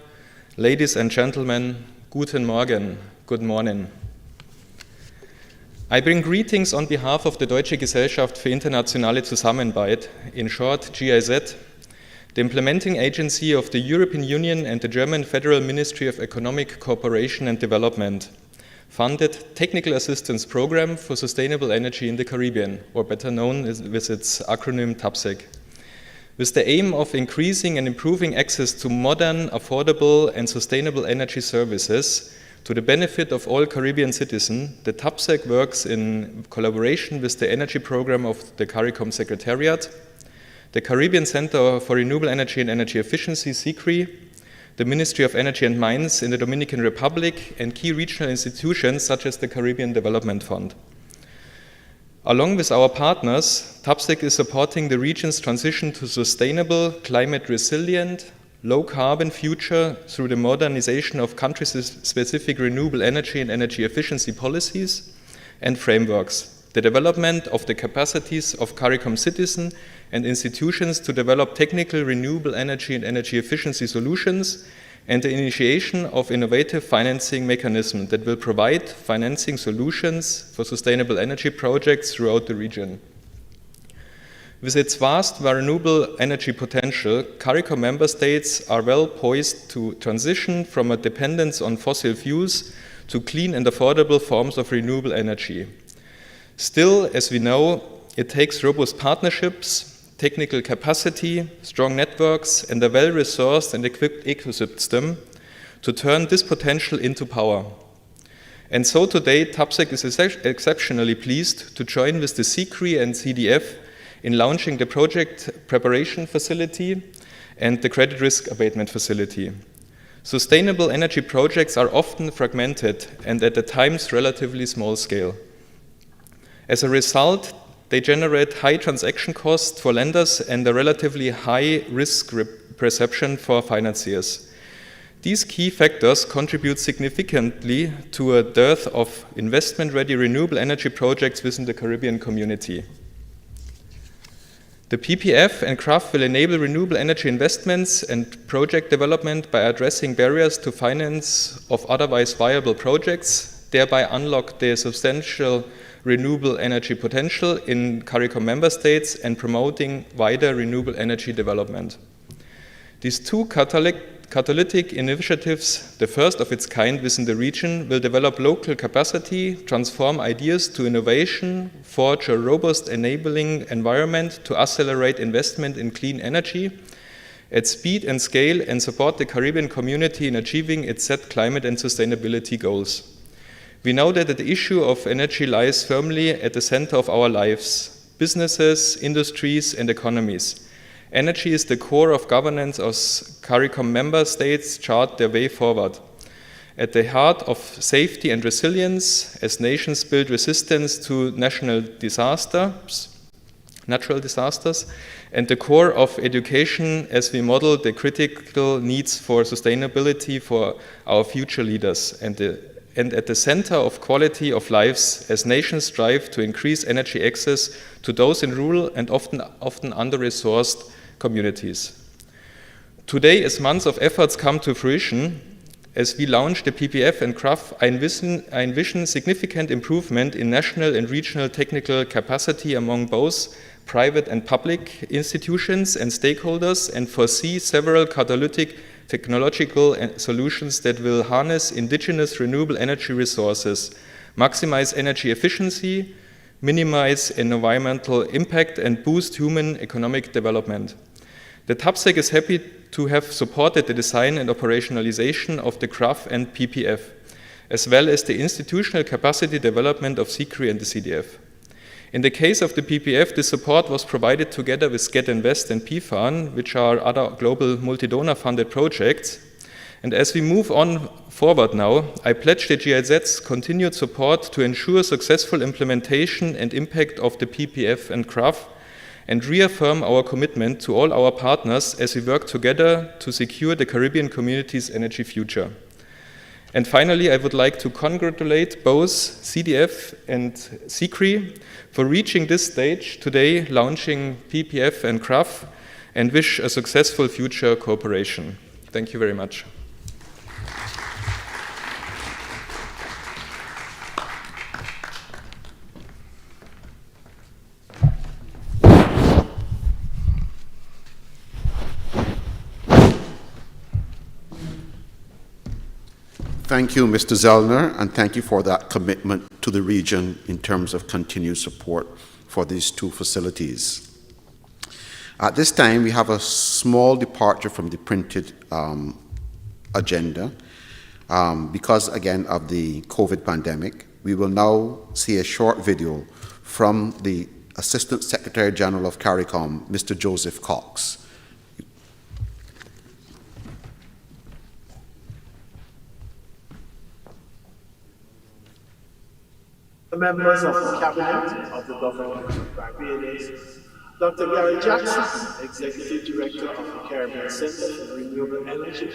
ladies and gentlemen, guten Morgen, good morning. I bring greetings on behalf of the Deutsche Gesellschaft für internationale Zusammenarbeit, in short GIZ, the implementing agency of the European Union and the German Federal Ministry of Economic Cooperation and Development, funded Technical Assistance Program for Sustainable Energy in the Caribbean, or better known with its acronym TAPSEC, with the aim of increasing and improving access to modern, affordable and sustainable energy services to the benefit of all Caribbean citizens. The TAPSEC works in collaboration with the energy program of the CARICOM Secretariat, the Caribbean Center for Renewable Energy and Energy Efficiency, SICRI, the Ministry of Energy and Mines in the Dominican Republic, and key regional institutions such as the Caribbean Development Fund. Along with our partners, TAPSEC is supporting the region's transition to sustainable, climate resilient, low-carbon future through the modernization of country-specific renewable energy and energy efficiency policies and frameworks, the development of the capacities of CARICOM citizens and institutions to develop technical renewable energy and energy efficiency solutions, and the initiation of innovative financing mechanisms that will provide financing solutions for sustainable energy projects throughout the region. With its vast renewable energy potential, CARICOM member states are well poised to transition from a dependence on fossil fuels to clean and affordable forms of renewable energy. Still, as we know, it takes robust partnerships, technical capacity, strong networks, and a well-resourced and equipped ecosystem to turn this potential into power. And so today, TAPSEC is exceptionally pleased to join with the SICRI and CDF in launching the project preparation facility and the credit risk abatement facility. Sustainable energy projects are often fragmented and at times relatively small scale. As a result, they generate high transaction costs for lenders and a relatively high risk perception for financiers. These key factors contribute significantly to a dearth of investment-ready renewable energy projects within the Caribbean community. The PPF and CRAF will enable renewable energy investments and project development by addressing barriers to finance of otherwise viable projects, thereby unlock the substantial renewable energy potential in CARICOM member states and promoting wider renewable energy development. These two catalytic initiatives, the first of its kind within the region, will develop local capacity, transform ideas to innovation, forge a robust enabling environment to accelerate investment in clean energy at speed and scale and support the Caribbean community in achieving its set climate and sustainability goals. We know that the issue of energy lies firmly at the center of our lives, businesses, industries, and economies. Energy is the core of governance as CARICOM member states chart their way forward. At the heart of safety and resilience, as nations build resistance to natural disasters, and the core of education as we model the critical needs for sustainability for our future leaders, and at the center of quality of lives as nations strive to increase energy access to those in rural and often under-resourced communities. Today, as months of efforts come to fruition, as we launch the PPF and CRAF, I envision significant improvement in national and regional technical capacity among both private and public institutions and stakeholders, and foresee several catalytic technological solutions that will harness indigenous renewable energy resources, maximize energy efficiency, minimize environmental impact, and boost human economic development. The TAPSEC is happy to have supported the design and operationalization of the CRAF and PPF, as well as the institutional capacity development of CCRI and the CDF. In the case of the PPF, the support was provided together with Get Invest and PFAN, which are other global multi-donor funded projects. And as we move on forward now, I pledge the GIZ's continued support to ensure successful implementation and impact of the PPF and CRAF, and reaffirm our commitment to all our partners as we work together to secure the Caribbean community's energy future. And finally, I would like to congratulate both CDF and CCRI for reaching this stage today, launching PPF and CRAF, and wish a successful future cooperation. Thank you very much.
Thank you, Mr. Zellner, and thank you for that commitment to the region in terms of continued support for these two facilities. At this time, we have a small departure from the printed agenda because, again, of the COVID pandemic. We will now see a short video from the Assistant Secretary General of CARICOM, Mr. Joseph Cox.
The members of the Cabinet of the Government of Barbados, Dr. Gary Jackson, Executive Director of the Caribbean Center for Renewable Energy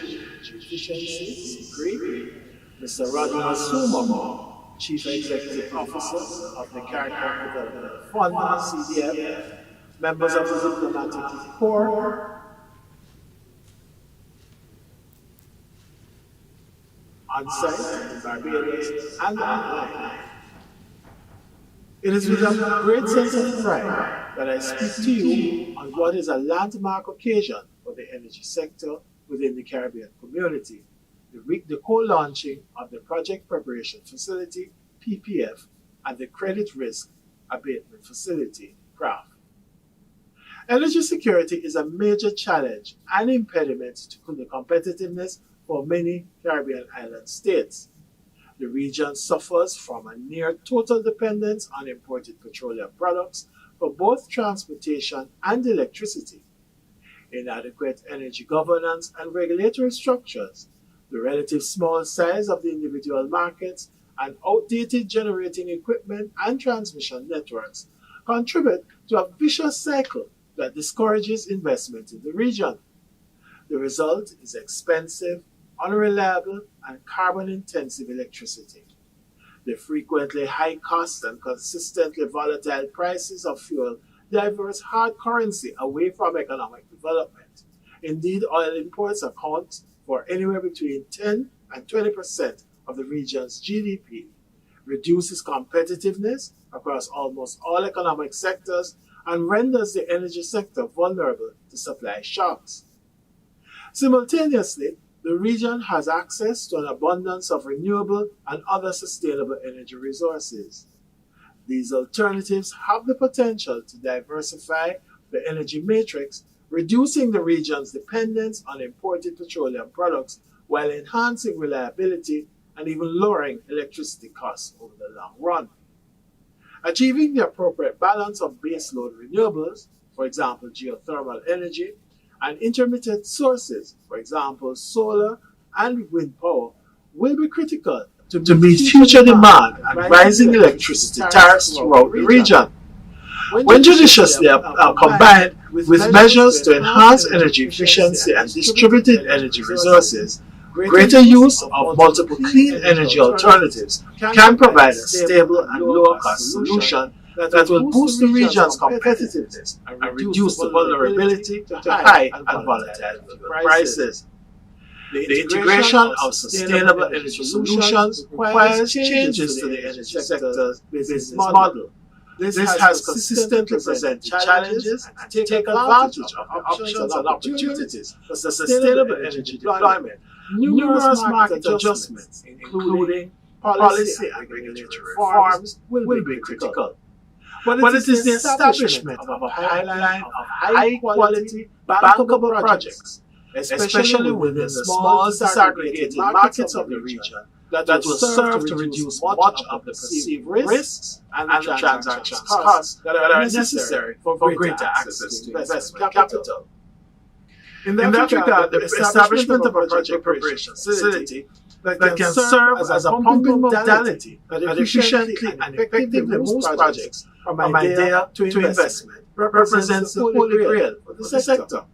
Efficiency, CCRI, Mr. Rodney Masuma, Chief Executive Officer of the CARICOM Development Fund, CDF, members of the Diplomatic Corps, on-site in Barbados and online. It is with a great sense of pride that I speak to you on what is a landmark occasion for the energy sector within the Caribbean community, the co-launching of the Project Preparation Facility, PPF, and the Credit Risk Abatement Facility, CRAF. Energy security is a major challenge and impediment to the competitiveness for many Caribbean island states. The region suffers from a near total dependence on imported petroleum products, for both transportation and electricity. Inadequate energy governance and regulatory structures, the relative small size of the individual markets, and outdated generating equipment and transmission networks contribute to a vicious cycle that discourages investment in the region. The result is expensive, unreliable, and carbon-intensive electricity. The frequently high cost and consistently volatile prices of fuel divert hard currency away from economic development. Indeed, oil imports account for anywhere between 10 and 20% of the region's GDP, reduces competitiveness across almost all economic sectors, and renders the energy sector vulnerable to supply shocks. Simultaneously, the region has access to an abundance of renewable and other sustainable energy resources. These alternatives have the potential to diversify the energy matrix, reducing the region's dependence on imported petroleum products while enhancing reliability and even lowering electricity costs over the long run. Achieving the appropriate balance of baseload renewables, for example geothermal energy, and intermittent sources, for example solar and wind power, will be critical to meet future demand and rising electricity tariffs throughout the region. When judiciously combined with measures to enhance energy efficiency and distributed energy resources, greater use of multiple clean energy alternatives can provide a stable and lower-cost solution that will boost the region's competitiveness and reduce the vulnerability to high and volatile fuel prices. The integration of sustainable energy solutions requires changes to the energy sector's business model. This has consistently presented challenges and to take advantage of the options and opportunities for sustainable energy deployment. Numerous market adjustments, including policy and regulatory reforms, will be critical. But it is the establishment of a pipeline of high-quality, bankable projects, especially within the small disaggregated markets of the region, that will serve to reduce much of the perceived risks and the transaction costs that are necessary for greater access to investment capital. In that regard, the establishment of a project preparation facility that can serve as a pumping modality that efficiently and effectively moves projects from idea to investment represents the holy grail for the sector.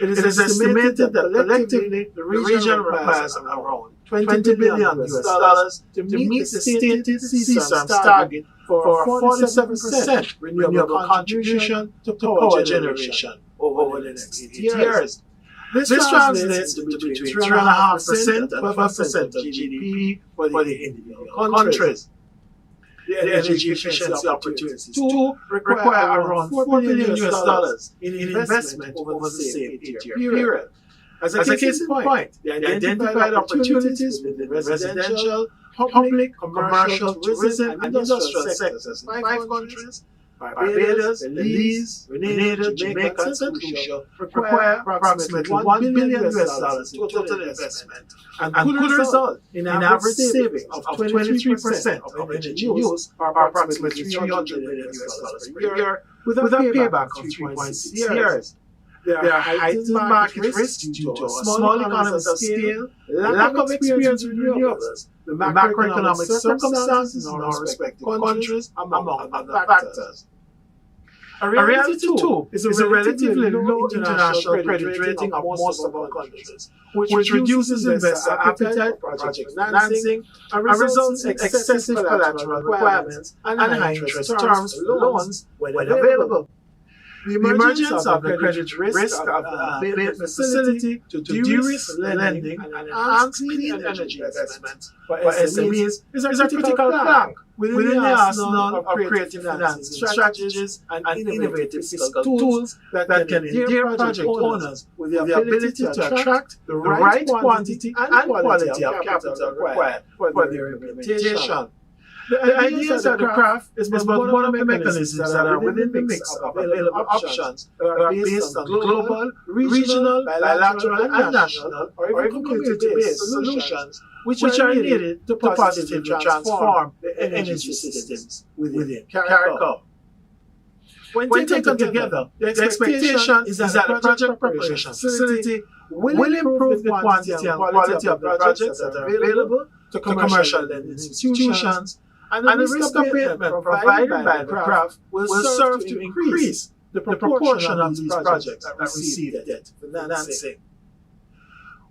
It is estimated that collectively the region requires around $20 billion to meet the stated CSAM's target for a 47% renewable contribution to power generation over the next 8 years. This translates to between 3.5% and 5% of GDP for the individual countries. The energy efficiency opportunities too require around $4 billion in investment over the same 8-year period. As a case in point, the identified opportunities within residential, public, commercial, tourism, and industrial sectors in 5 countries, Barbados, Belize, Grenada, Jamaica, and St. Lucia, require approximately $1 billion in total investment and could result in an average savings of 23% of energy use, or approximately $300 million per year, with a payback of 3.6 years. There are heightened market risks due to a small economies of scale, lack of experience with renewables, the macroeconomic circumstances in our respective countries, among other factors. A reality too is a relatively low international credit rating of most of our countries, which reduces investor appetite for project financing and results in excessive collateral requirements and high interest terms for loans when available. The emergence of the credit risk of the Abatement facility to de-risk lending and enhance clean energy investments for SMEs is a critical plank within the arsenal of creative financing strategies and innovative fiscal tools that can endear project owners with the ability to attract the right quantity and quality of capital required for their implementation. The ideas at the craft is but one of the mechanisms that are within the mix of available options that are based on global, regional, bilateral, and national, or even community-based solutions which are needed to positively transform the energy systems within CARICOM. When taken together, the expectation is that the project preparation facility will improve the quantity and quality of the projects that are available to commercial lending institutions, and the risk abatement provided by the CRAF will serve to increase the proportion of these projects that receive debt financing.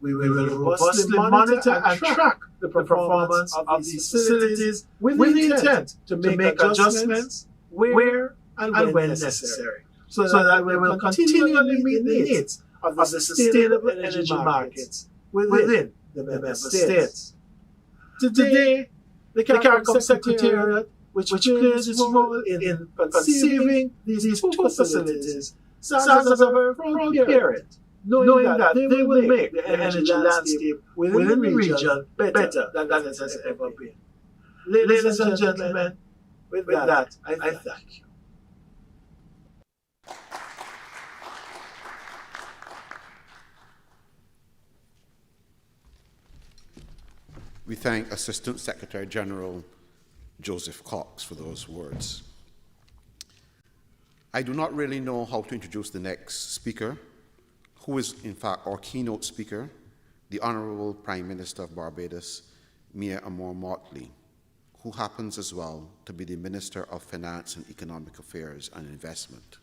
We will robustly monitor and track the performance of these facilities with the intent to make adjustments where and when necessary, so that we will continually meet the needs of the sustainable energy markets within the member states. Today, the CARICOM Secretariat, which plays its role in conceiving these two facilities, stands as a very proud parent, knowing that they will make the energy landscape within the region better than it has ever been. Ladies and gentlemen, with that, I thank you.
We thank Assistant Secretary General Joseph Cox for those words. I do not really know how to introduce the next speaker, who is in fact our keynote speaker, the Honorable Prime Minister of Barbados, Mia Amor-Motley, who happens as well to be the Minister of Finance and Economic Affairs and Investment.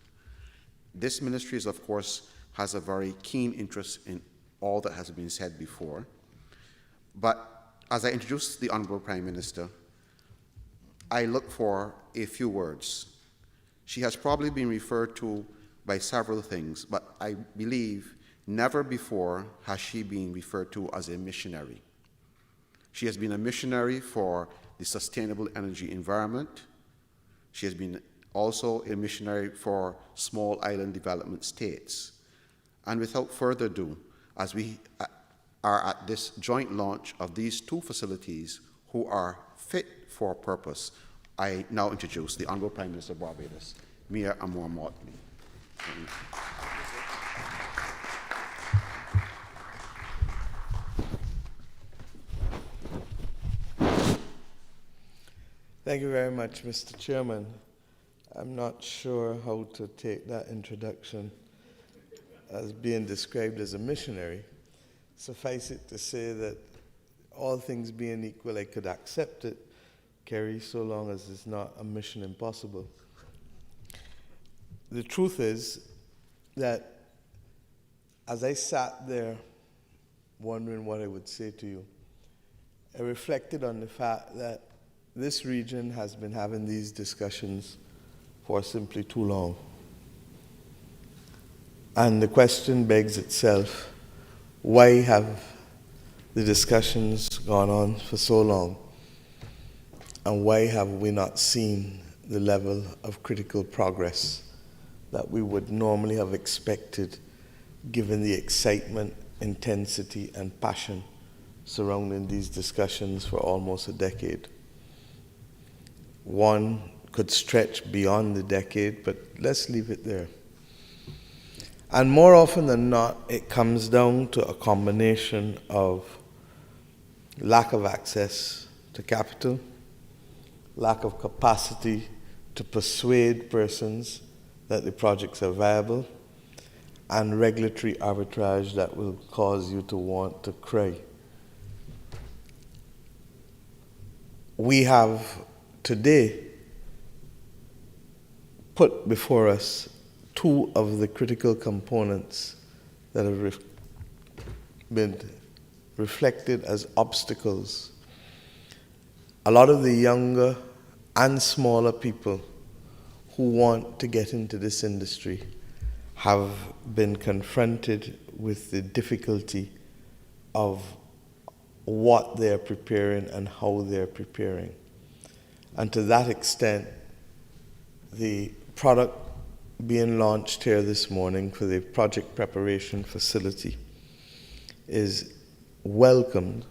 This ministry, is, of course, has a very keen interest in all that has been said before, but as I introduce the Honorable Prime Minister, I look for a few words. She has probably been referred to by several things, but I believe never before has she been referred to as a missionary. She has been a missionary for the sustainable energy environment. She has been also a missionary for small island development states. And without further ado, as we are at this joint launch of these two facilities who are fit for purpose, I now introduce the Honorable Prime Minister of Barbados, Mia Amor-Motley.
Thank you very much, Mr. Chairman. I'm not sure how to take that introduction as being described as a missionary. Suffice it to say that all things being equal, I could accept it, Kerry, so long as it's not a mission impossible. The truth is that as I sat there wondering what I would say to you, I reflected on the fact that this region has been having these discussions for simply too long. And the question begs itself, why have the discussions gone on for so long? And why have we not seen the level of critical progress that we would normally have expected, given the excitement, intensity, and passion surrounding these discussions for almost a decade? One could stretch beyond the decade, but let's leave it there. And more often than not, it comes down to a combination of lack of access to capital, lack of capacity to persuade persons that the projects are viable, and regulatory arbitrage that will cause you to want to cry. We have today put before us two of the critical components that have been reflected as obstacles. A lot of the younger and smaller people who want to get into this industry have been confronted with the difficulty of what they're preparing and how they're preparing. And to that extent, the product being launched here this morning for the project preparation facility is welcomed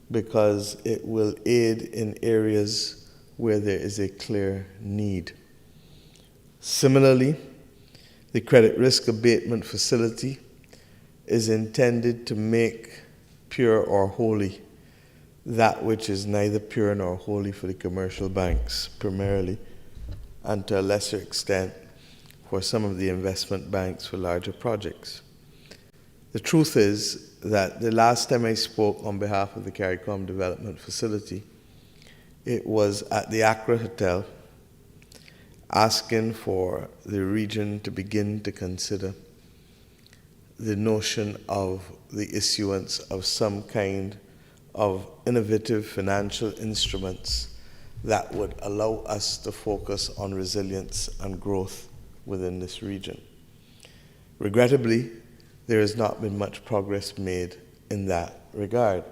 because it will aid in areas where there is a clear need. Similarly, the credit risk abatement facility is intended to make pure or holy that which is neither pure nor holy for the commercial banks, primarily, and to a lesser extent, for some of the investment banks for larger projects. The truth is that the last time I spoke on behalf of the CARICOM Development Facility, it was at the Accra Hotel, asking for the region to begin to consider the notion of the issuance of some kind of innovative financial instruments that would allow us to focus on resilience and growth within this region. Regrettably, there has not been much progress made in that regard,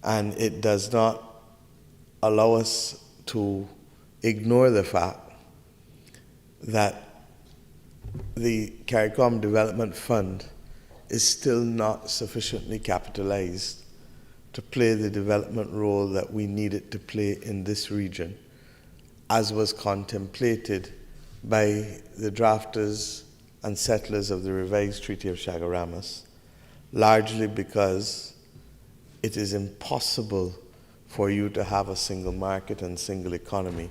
and it does not allow us to ignore the fact that the CARICOM Development Fund is still not sufficiently capitalized to play the development role that we need it to play in this region, as was contemplated by the drafters and settlers of the revised Treaty of Chaguaramas, largely because it is impossible for you to have a single market and single economy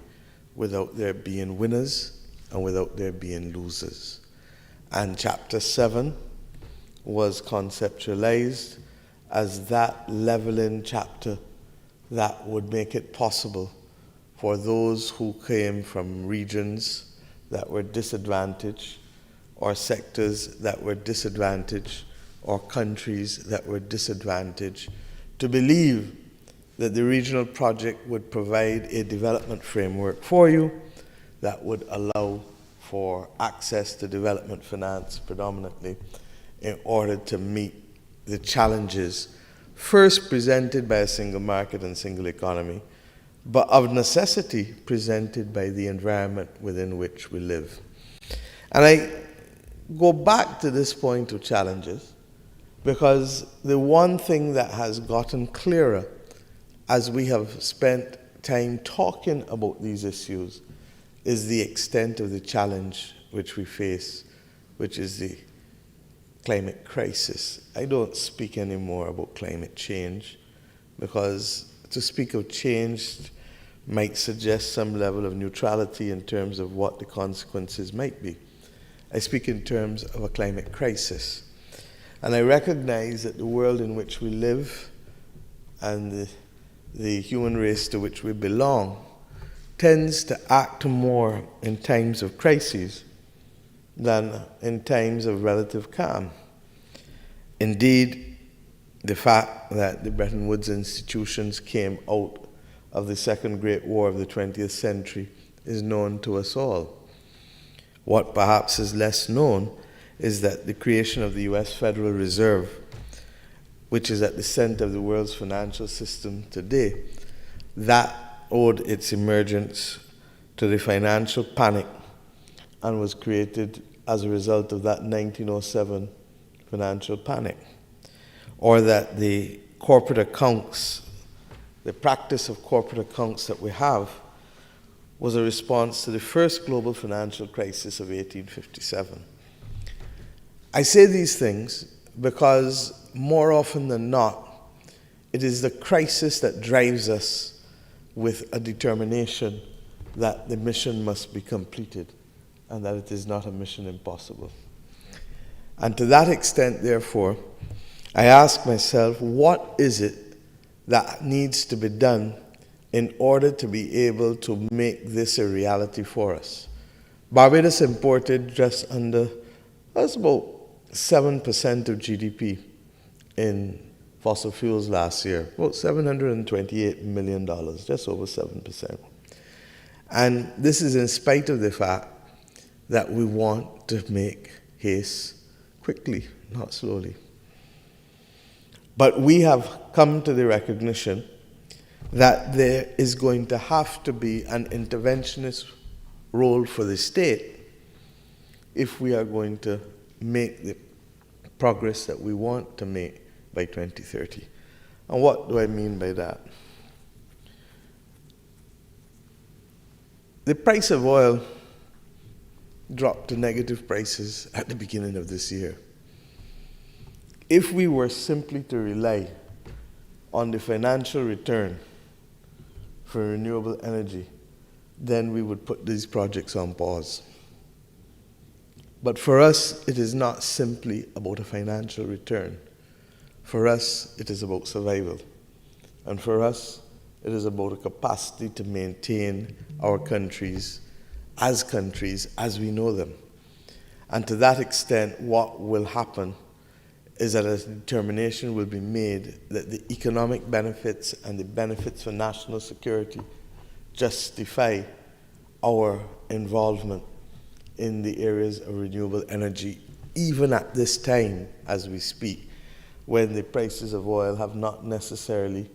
without there being winners and without there being losers. And Chapter 7 was conceptualized as that leveling chapter that would make it possible for those who came from regions that were disadvantaged, or sectors that were disadvantaged, or countries that were disadvantaged, to believe that the regional project would provide a development framework for you that would allow for access to development finance predominantly in order to meet the challenges first presented by a single market and single economy, but of necessity presented by the environment within which we live. And I go back to this point of challenges because the one thing that has gotten clearer as we have spent time talking about these issues is the extent of the challenge which we face, which is the climate crisis. I don't speak anymore about climate change because to speak of change might suggest some level of neutrality in terms of what the consequences might be. I speak in terms of a climate crisis. And I recognize that the world in which we live and the human race to which we belong tends to act more in times of crises than in times of relative calm. Indeed, the fact that the Bretton Woods institutions came out of the Second Great War of the 20th century is known to us all. What perhaps is less known is that the creation of the US Federal Reserve, which is at the center of the world's financial system today, that owed its emergence to the financial panic and was created as a result of that 1907 financial panic. Or that the corporate accounts, the practice of corporate accounts that we have, was a response to the first global financial crisis of 1857. I say these things because more often than not, it is the crisis that drives us with a determination that the mission must be completed and that it is not a mission impossible. And to that extent, therefore, I ask myself, what is it that needs to be done in order to be able to make this a reality for us? Barbados imported just under, that's about 7% of GDP in fossil fuels last year, about $728 million, just over 7%. And this is in spite of the fact that we want to make haste quickly, not slowly. But we have come to the recognition that there is going to have to be an interventionist role for the state if we are going to make the progress that we want to make by 2030. And what do I mean by that? The price of oil dropped to negative prices at the beginning of this year. If we were simply to rely on the financial return for renewable energy, then we would put these projects on pause. But for us, it is not simply about a financial return. For us, it is about survival. And for us, it is about a capacity to maintain our countries as we know them. And to that extent, what will happen is that a determination will be made that the economic benefits and the benefits for national security justify our involvement in the areas of renewable energy, even at this time as we speak, when the prices of oil have not necessarily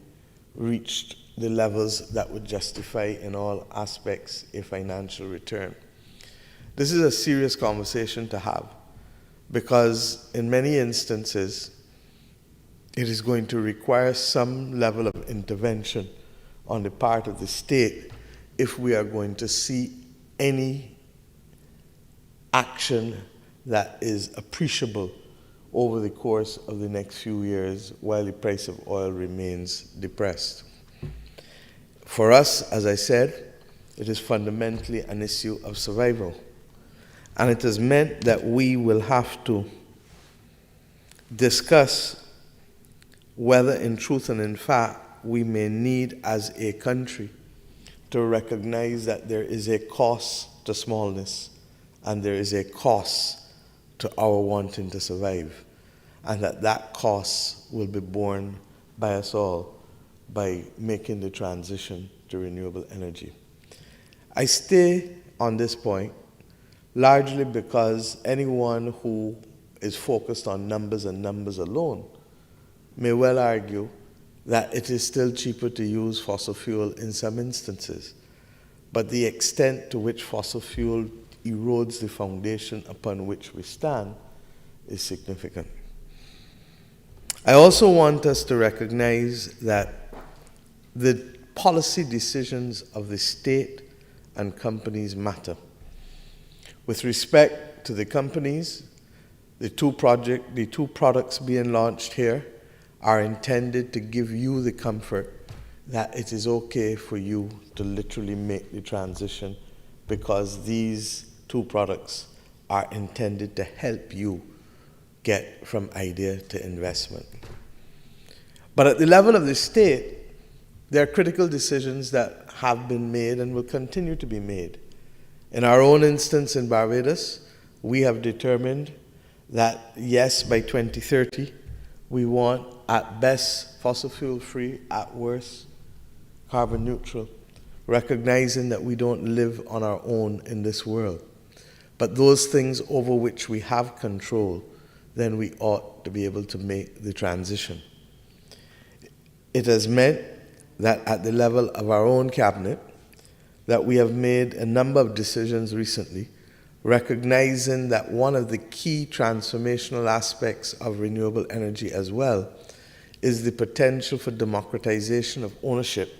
reached the levels that would justify in all aspects a financial return. This is a serious conversation to have, because in many instances, it is going to require some level of intervention on the part of the state if we are going to see any action that is appreciable over the course of the next few years while the price of oil remains depressed. For us, as I said, it is fundamentally an issue of survival. And it has meant that we will have to discuss whether in truth and in fact we may need as a country to recognize that there is a cost to smallness and there is a cost to our wanting to survive, and that cost will be borne by us all by making the transition to renewable energy. I stay on this point largely because anyone who is focused on numbers and numbers alone may well argue that it is still cheaper to use fossil fuel in some instances, but the extent to which fossil fuel erodes the foundation upon which we stand is significant. I also want us to recognize that the policy decisions of the state and companies matter. With respect to the companies, the two products being launched here are intended to give you the comfort that it is okay for you to literally make the transition, because these two products are intended to help you get from idea to investment. But at the level of the state, there are critical decisions that have been made and will continue to be made. In our own instance in Barbados, we have determined that, yes, by 2030, we want, at best, fossil fuel free, at worst, carbon neutral, recognizing that we don't live on our own in this world. But those things over which we have control, then we ought to be able to make the transition. It has meant that at the level of our own cabinet, that we have made a number of decisions recently, recognizing that one of the key transformational aspects of renewable energy as well is the potential for democratization of ownership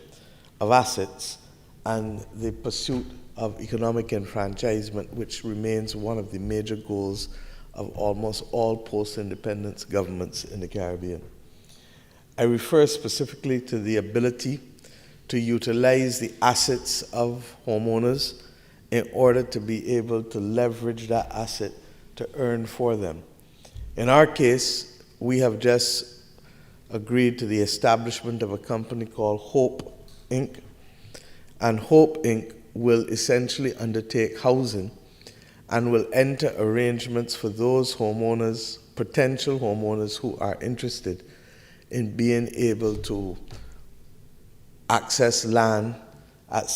of assets and the pursuit of economic enfranchisement, which remains one of the major goals of almost all post-independence governments in the Caribbean. I refer specifically to the ability to utilize the assets of homeowners in order to be able to leverage that asset to earn for them. In our case, we have just agreed to the establishment of a company called Hope Inc. And Hope Inc. will essentially undertake housing and will enter arrangements for those homeowners, potential homeowners who are interested in being able to access land at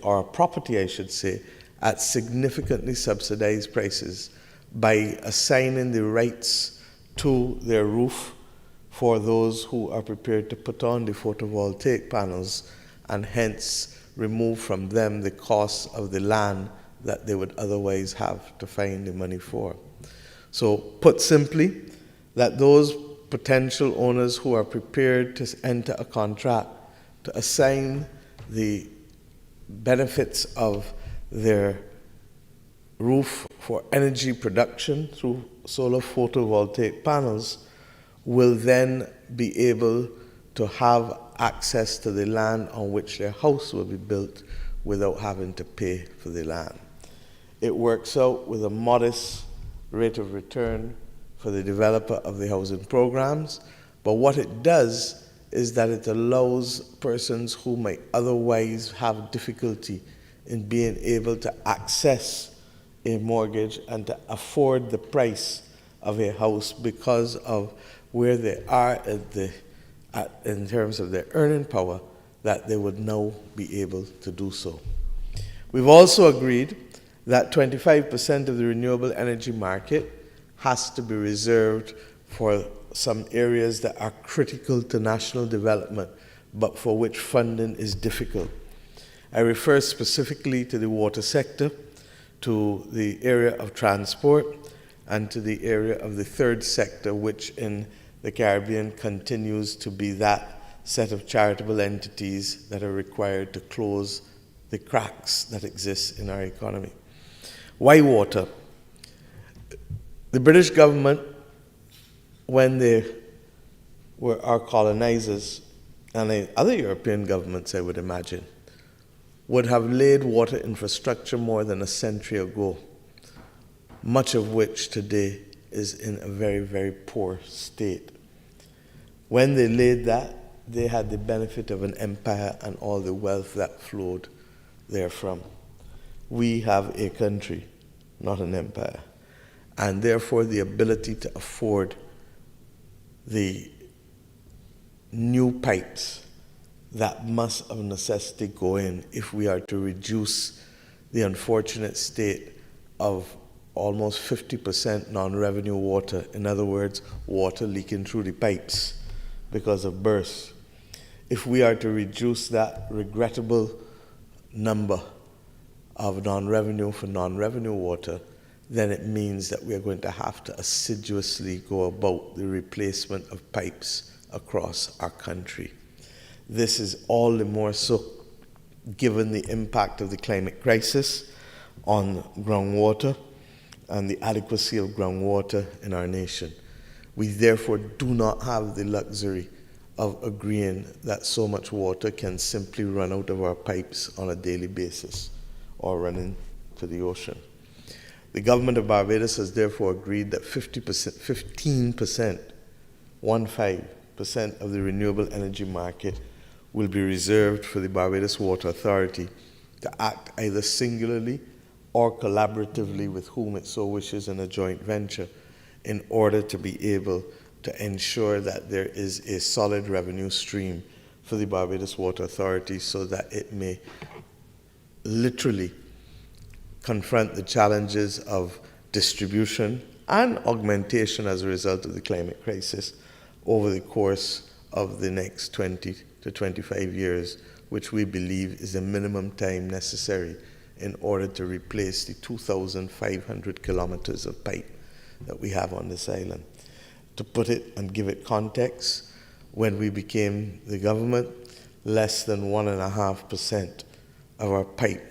or property, I should say, at significantly subsidized prices by assigning the rights to their roof for those who are prepared to put on the photovoltaic panels, and hence remove from them the cost of the land that they would otherwise have to find the money for. So, put simply, that those potential owners who are prepared to enter a contract to assign the benefits of their roof for energy production through solar photovoltaic panels will then be able to have access to the land on which their house will be built without having to pay for the land. It works out with a modest rate of return for the developer of the housing programs, but what it does is that it allows persons who might otherwise have difficulty in being able to access a mortgage and to afford the price of a house because of where they are in terms of their earning power, that they would now be able to do so. We've also agreed that 25% of the renewable energy market has to be reserved for some areas that are critical to national development, but for which funding is difficult. I refer specifically to the water sector, to the area of transport, and to the area of the third sector, which in the Caribbean continues to be that set of charitable entities that are required to close the cracks that exist in our economy. Why water? The British government, when they were our colonizers, and other European governments, I would imagine, would have laid water infrastructure more than a century ago, much of which today is in a very, very poor state. When they laid that, they had the benefit of an empire and all the wealth that flowed therefrom. We have a country, not an empire, and therefore the ability to afford the new pipes that must of necessity go in if we are to reduce the unfortunate state of almost 50% non-revenue water, in other words, water leaking through the pipes because of bursts. If we are to reduce that regrettable number of non-revenue for non-revenue water, then it means that we are going to have to assiduously go about the replacement of pipes across our country. This is all the more so given the impact of the climate crisis on groundwater and the adequacy of groundwater in our nation. We therefore do not have the luxury of agreeing that so much water can simply run out of our pipes on a daily basis or run into the ocean. The government of Barbados has therefore agreed that 15% of the renewable energy market will be reserved for the Barbados Water Authority to act either singularly or collaboratively with whom it so wishes in a joint venture in order to be able to ensure that there is a solid revenue stream for the Barbados Water Authority so that it may literally confront the challenges of distribution and augmentation as a result of the climate crisis over the course of the next 20 to 25 years, which we believe is the minimum time necessary in order to replace the 2,500 kilometers of pipe that we have on this island. To put it and give it context, when we became the government, less than 1.5% of our pipe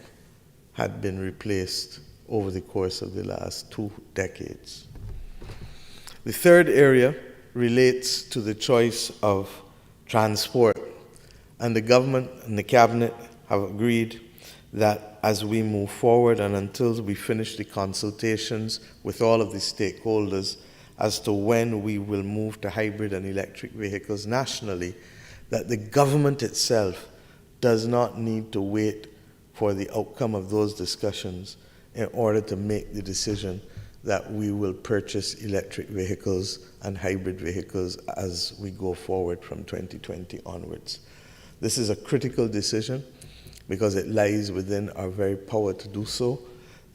had been replaced over the course of the last 2 decades. The third area relates to the choice of transport, and the government and the cabinet have agreed that as we move forward and until we finish the consultations with all of the stakeholders as to when we will move to hybrid and electric vehicles nationally, that the government itself does not need to wait for the outcome of those discussions in order to make the decision that we will purchase electric vehicles and hybrid vehicles as we go forward from 2020 onwards. This is a critical decision because it lies within our very power to do so.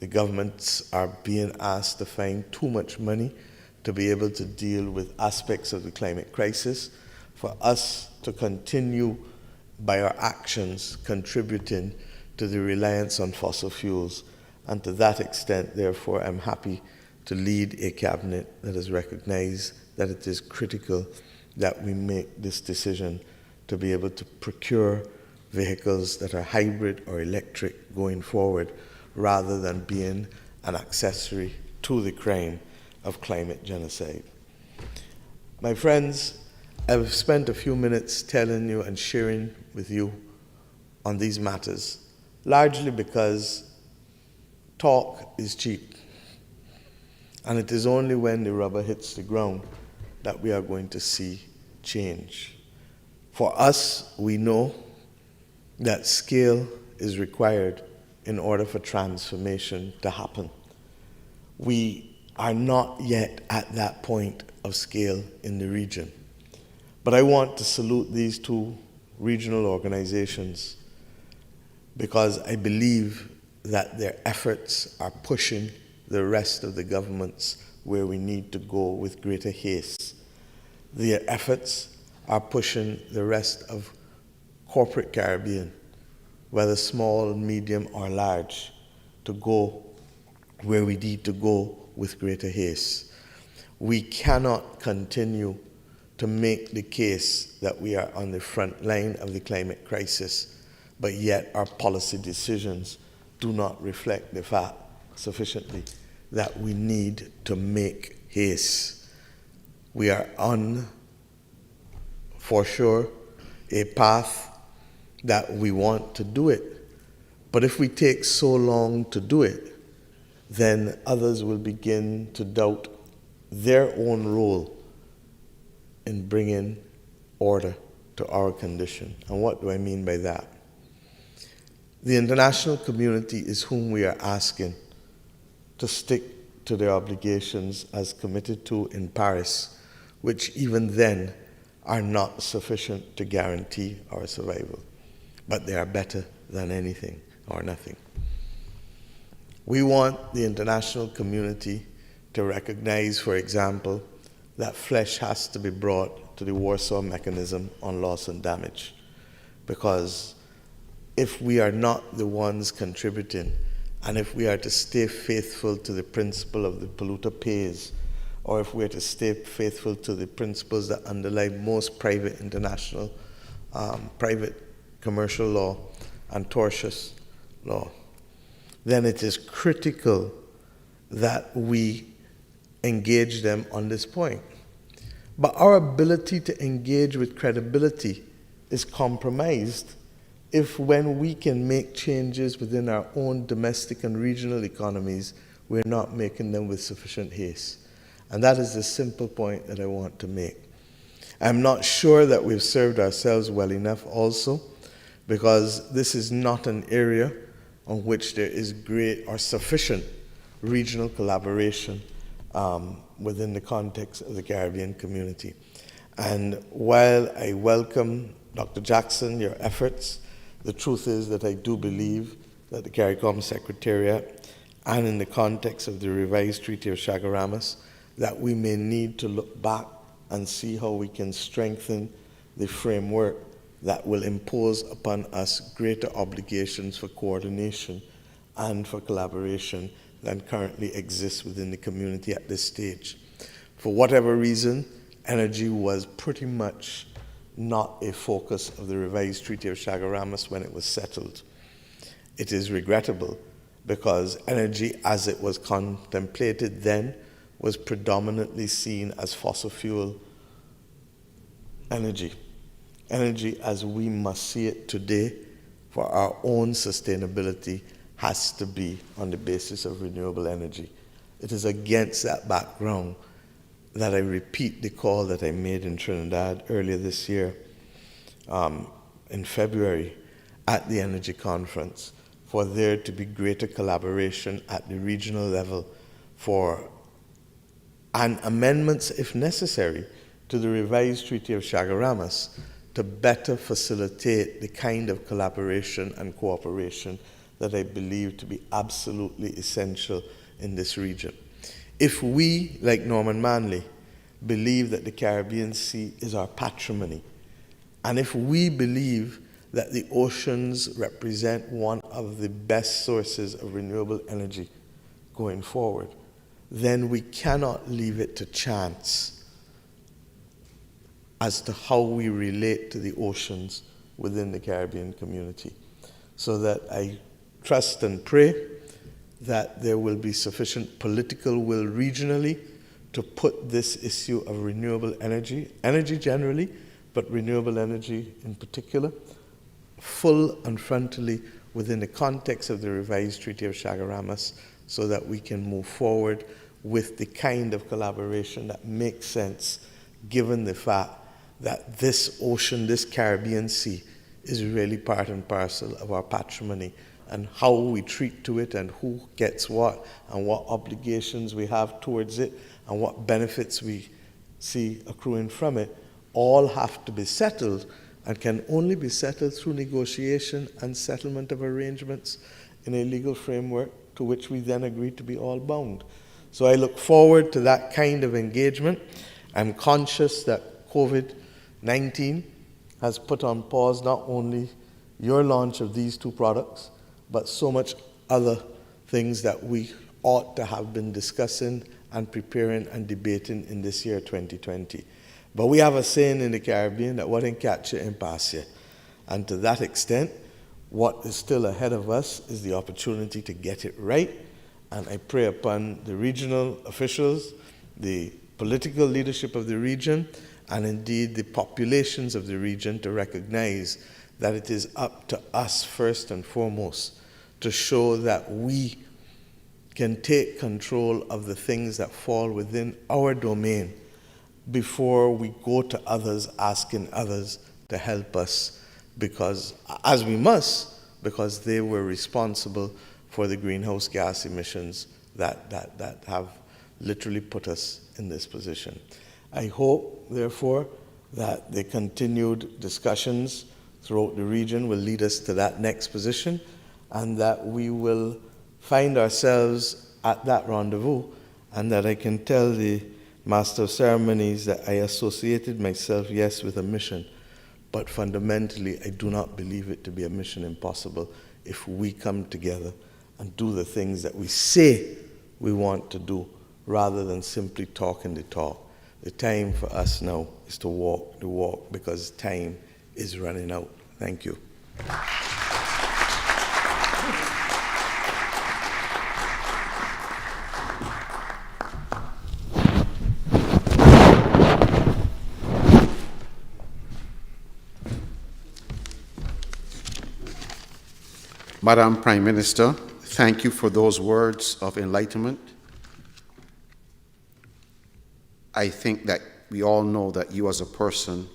The governments are being asked to find too much money to be able to deal with aspects of the climate crisis, for us to continue by our actions contributing to the reliance on fossil fuels. And to that extent, therefore, I'm happy to lead a cabinet that has recognized that it is critical that we make this decision to be able to procure vehicles that are hybrid or electric going forward, rather than being an accessory to the crime of climate genocide. My friends, I've spent a few minutes telling you and sharing with you on these matters, largely because talk is cheap. And it is only when the rubber hits the ground that we are going to see change. For us, we know that scale is required in order for transformation to happen. We are not yet at that point of scale in the region. But I want to salute these two regional organizations because I believe that their efforts are pushing the rest of the governments where we need to go with greater haste. Their efforts are pushing the rest of corporate Caribbean, whether small, medium, or large, to go where we need to go with greater haste. We cannot continue to make the case that we are on the front line of the climate crisis, but yet our policy decisions do not reflect the fact sufficiently that we need to make haste. We are on, for sure, a path that we want to do it. But if we take so long to do it, then others will begin to doubt their own role in bringing order to our condition. And what do I mean by that? The international community is whom we are asking to stick to their obligations as committed to in Paris, which even then are not sufficient to guarantee our survival. But they are better than anything or nothing. We want the international community to recognize, for example, that flesh has to be brought to the Warsaw Mechanism on loss and damage. Because if we are not the ones contributing, and if we are to stay faithful to the principle of the polluter pays, or if we are to stay faithful to the principles that underlie most private international, private commercial law and tortious law, then it is critical that we engage them on this point. But our ability to engage with credibility is compromised if when we can make changes within our own domestic and regional economies, we're not making them with sufficient haste. And that is the simple point that I want to make. I'm not sure that we've served ourselves well enough also, because this is not an area on which there is great or sufficient regional collaboration within the context of the Caribbean community. And while I welcome, Dr. Jackson, your efforts, the truth is that I do believe that the CARICOM Secretariat, and in the context of the revised Treaty of Chaguaramas, that we may need to look back and see how we can strengthen the framework that will impose upon us greater obligations for coordination and for collaboration than currently exists within the community at this stage. For whatever reason, energy was pretty much not a focus of the revised Treaty of Chaguaramas when it was settled. It is regrettable because energy as it was contemplated then was predominantly seen as fossil fuel energy. Energy as we must see it today for our own sustainability has to be on the basis of renewable energy. It is against that background that I repeat the call that I made in Trinidad earlier this year, in February, at the Energy Conference, for there to be greater collaboration at the regional level and amendments, if necessary, to the revised Treaty of Chaguaramas to better facilitate the kind of collaboration and cooperation that I believe to be absolutely essential in this region. If we, like Norman Manley, believe that the Caribbean Sea is our patrimony, and if we believe that the oceans represent one of the best sources of renewable energy going forward, then we cannot leave it to chance as to how we relate to the oceans within the Caribbean community. So that I trust and pray that there will be sufficient political will regionally to put this issue of renewable energy generally, but renewable energy in particular, full and frontally within the context of the revised Treaty of Chaguaramas, so that we can move forward with the kind of collaboration that makes sense given the fact that this ocean, this Caribbean Sea, is really part and parcel of our patrimony, and how we treat to it and who gets what and what obligations we have towards it and what benefits we see accruing from it all have to be settled, and can only be settled through negotiation and settlement of arrangements in a legal framework to which we then agree to be all bound. So I look forward to that kind of engagement. I'm conscious that COVID-19 has put on pause not only your launch of these two products, but so much other things that we ought to have been discussing and preparing and debating in this year 2020. But we have a saying in the Caribbean that what ain't catch you ain't pass you. And to that extent, what is still ahead of us is the opportunity to get it right. And I pray upon the regional officials, the political leadership of the region, and indeed the populations of the region to recognize that it is up to us first and foremost to show that we can take control of the things that fall within our domain before we go to others asking others to help us, because, as we must, because they were responsible for the greenhouse gas emissions that have literally put us in this position. I hope, therefore, that the continued discussions throughout the region will lead us to that next position, and that we will find ourselves at that rendezvous, and that I can tell the Master of Ceremonies that I associated myself, yes, with a mission, but fundamentally I do not believe it to be a mission impossible if we come together and do the things that we say we want to do, rather than simply talking the talk. The time for us now is to walk the walk, because time is running out. Thank you.
Madam Prime Minister, thank you for those words of enlightenment. I think that we all know that you as a person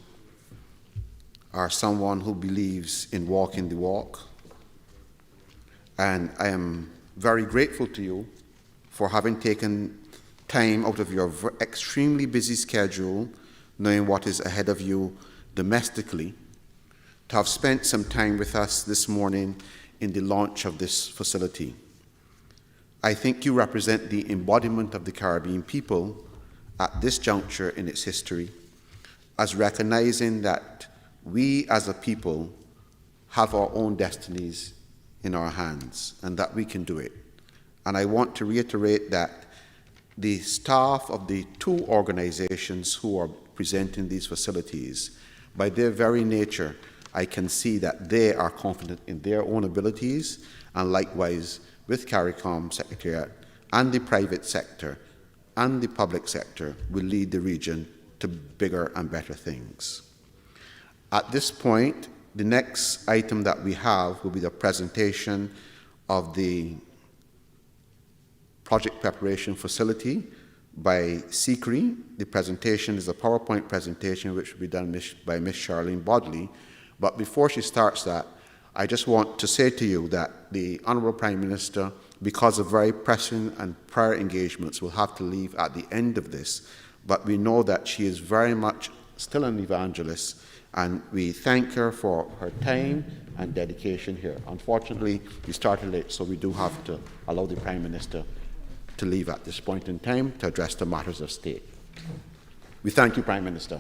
are someone who believes in walking the walk. And I am very grateful to you for having taken time out of your extremely busy schedule, knowing what is ahead of you domestically, to have spent some time with us this morning in the launch of this facility. I think you represent the embodiment of the Caribbean people at this juncture in its history, as recognizing that we as a people have our own destinies in our hands and that we can do it. And I want to reiterate that the staff of the two organizations who are presenting these facilities, by their very nature, I can see that they are confident in their own abilities, and likewise with CARICOM Secretariat and the private sector and the public sector will lead the region to bigger and better things. At this point, the next item that we have will be the presentation of the project preparation facility by SECRE. The presentation is a PowerPoint presentation which will be done by Ms. Charlene Bodley. But before she starts that, I just want to say to you that the Honourable Prime Minister, because of very pressing and prior engagements, will have to leave at the end of this. But we know that she is very much still an evangelist, and we thank her for her time and dedication here. Unfortunately, we started late, so we do have to allow the Prime Minister to leave at this point in time to address the matters of state. We thank you, Prime Minister.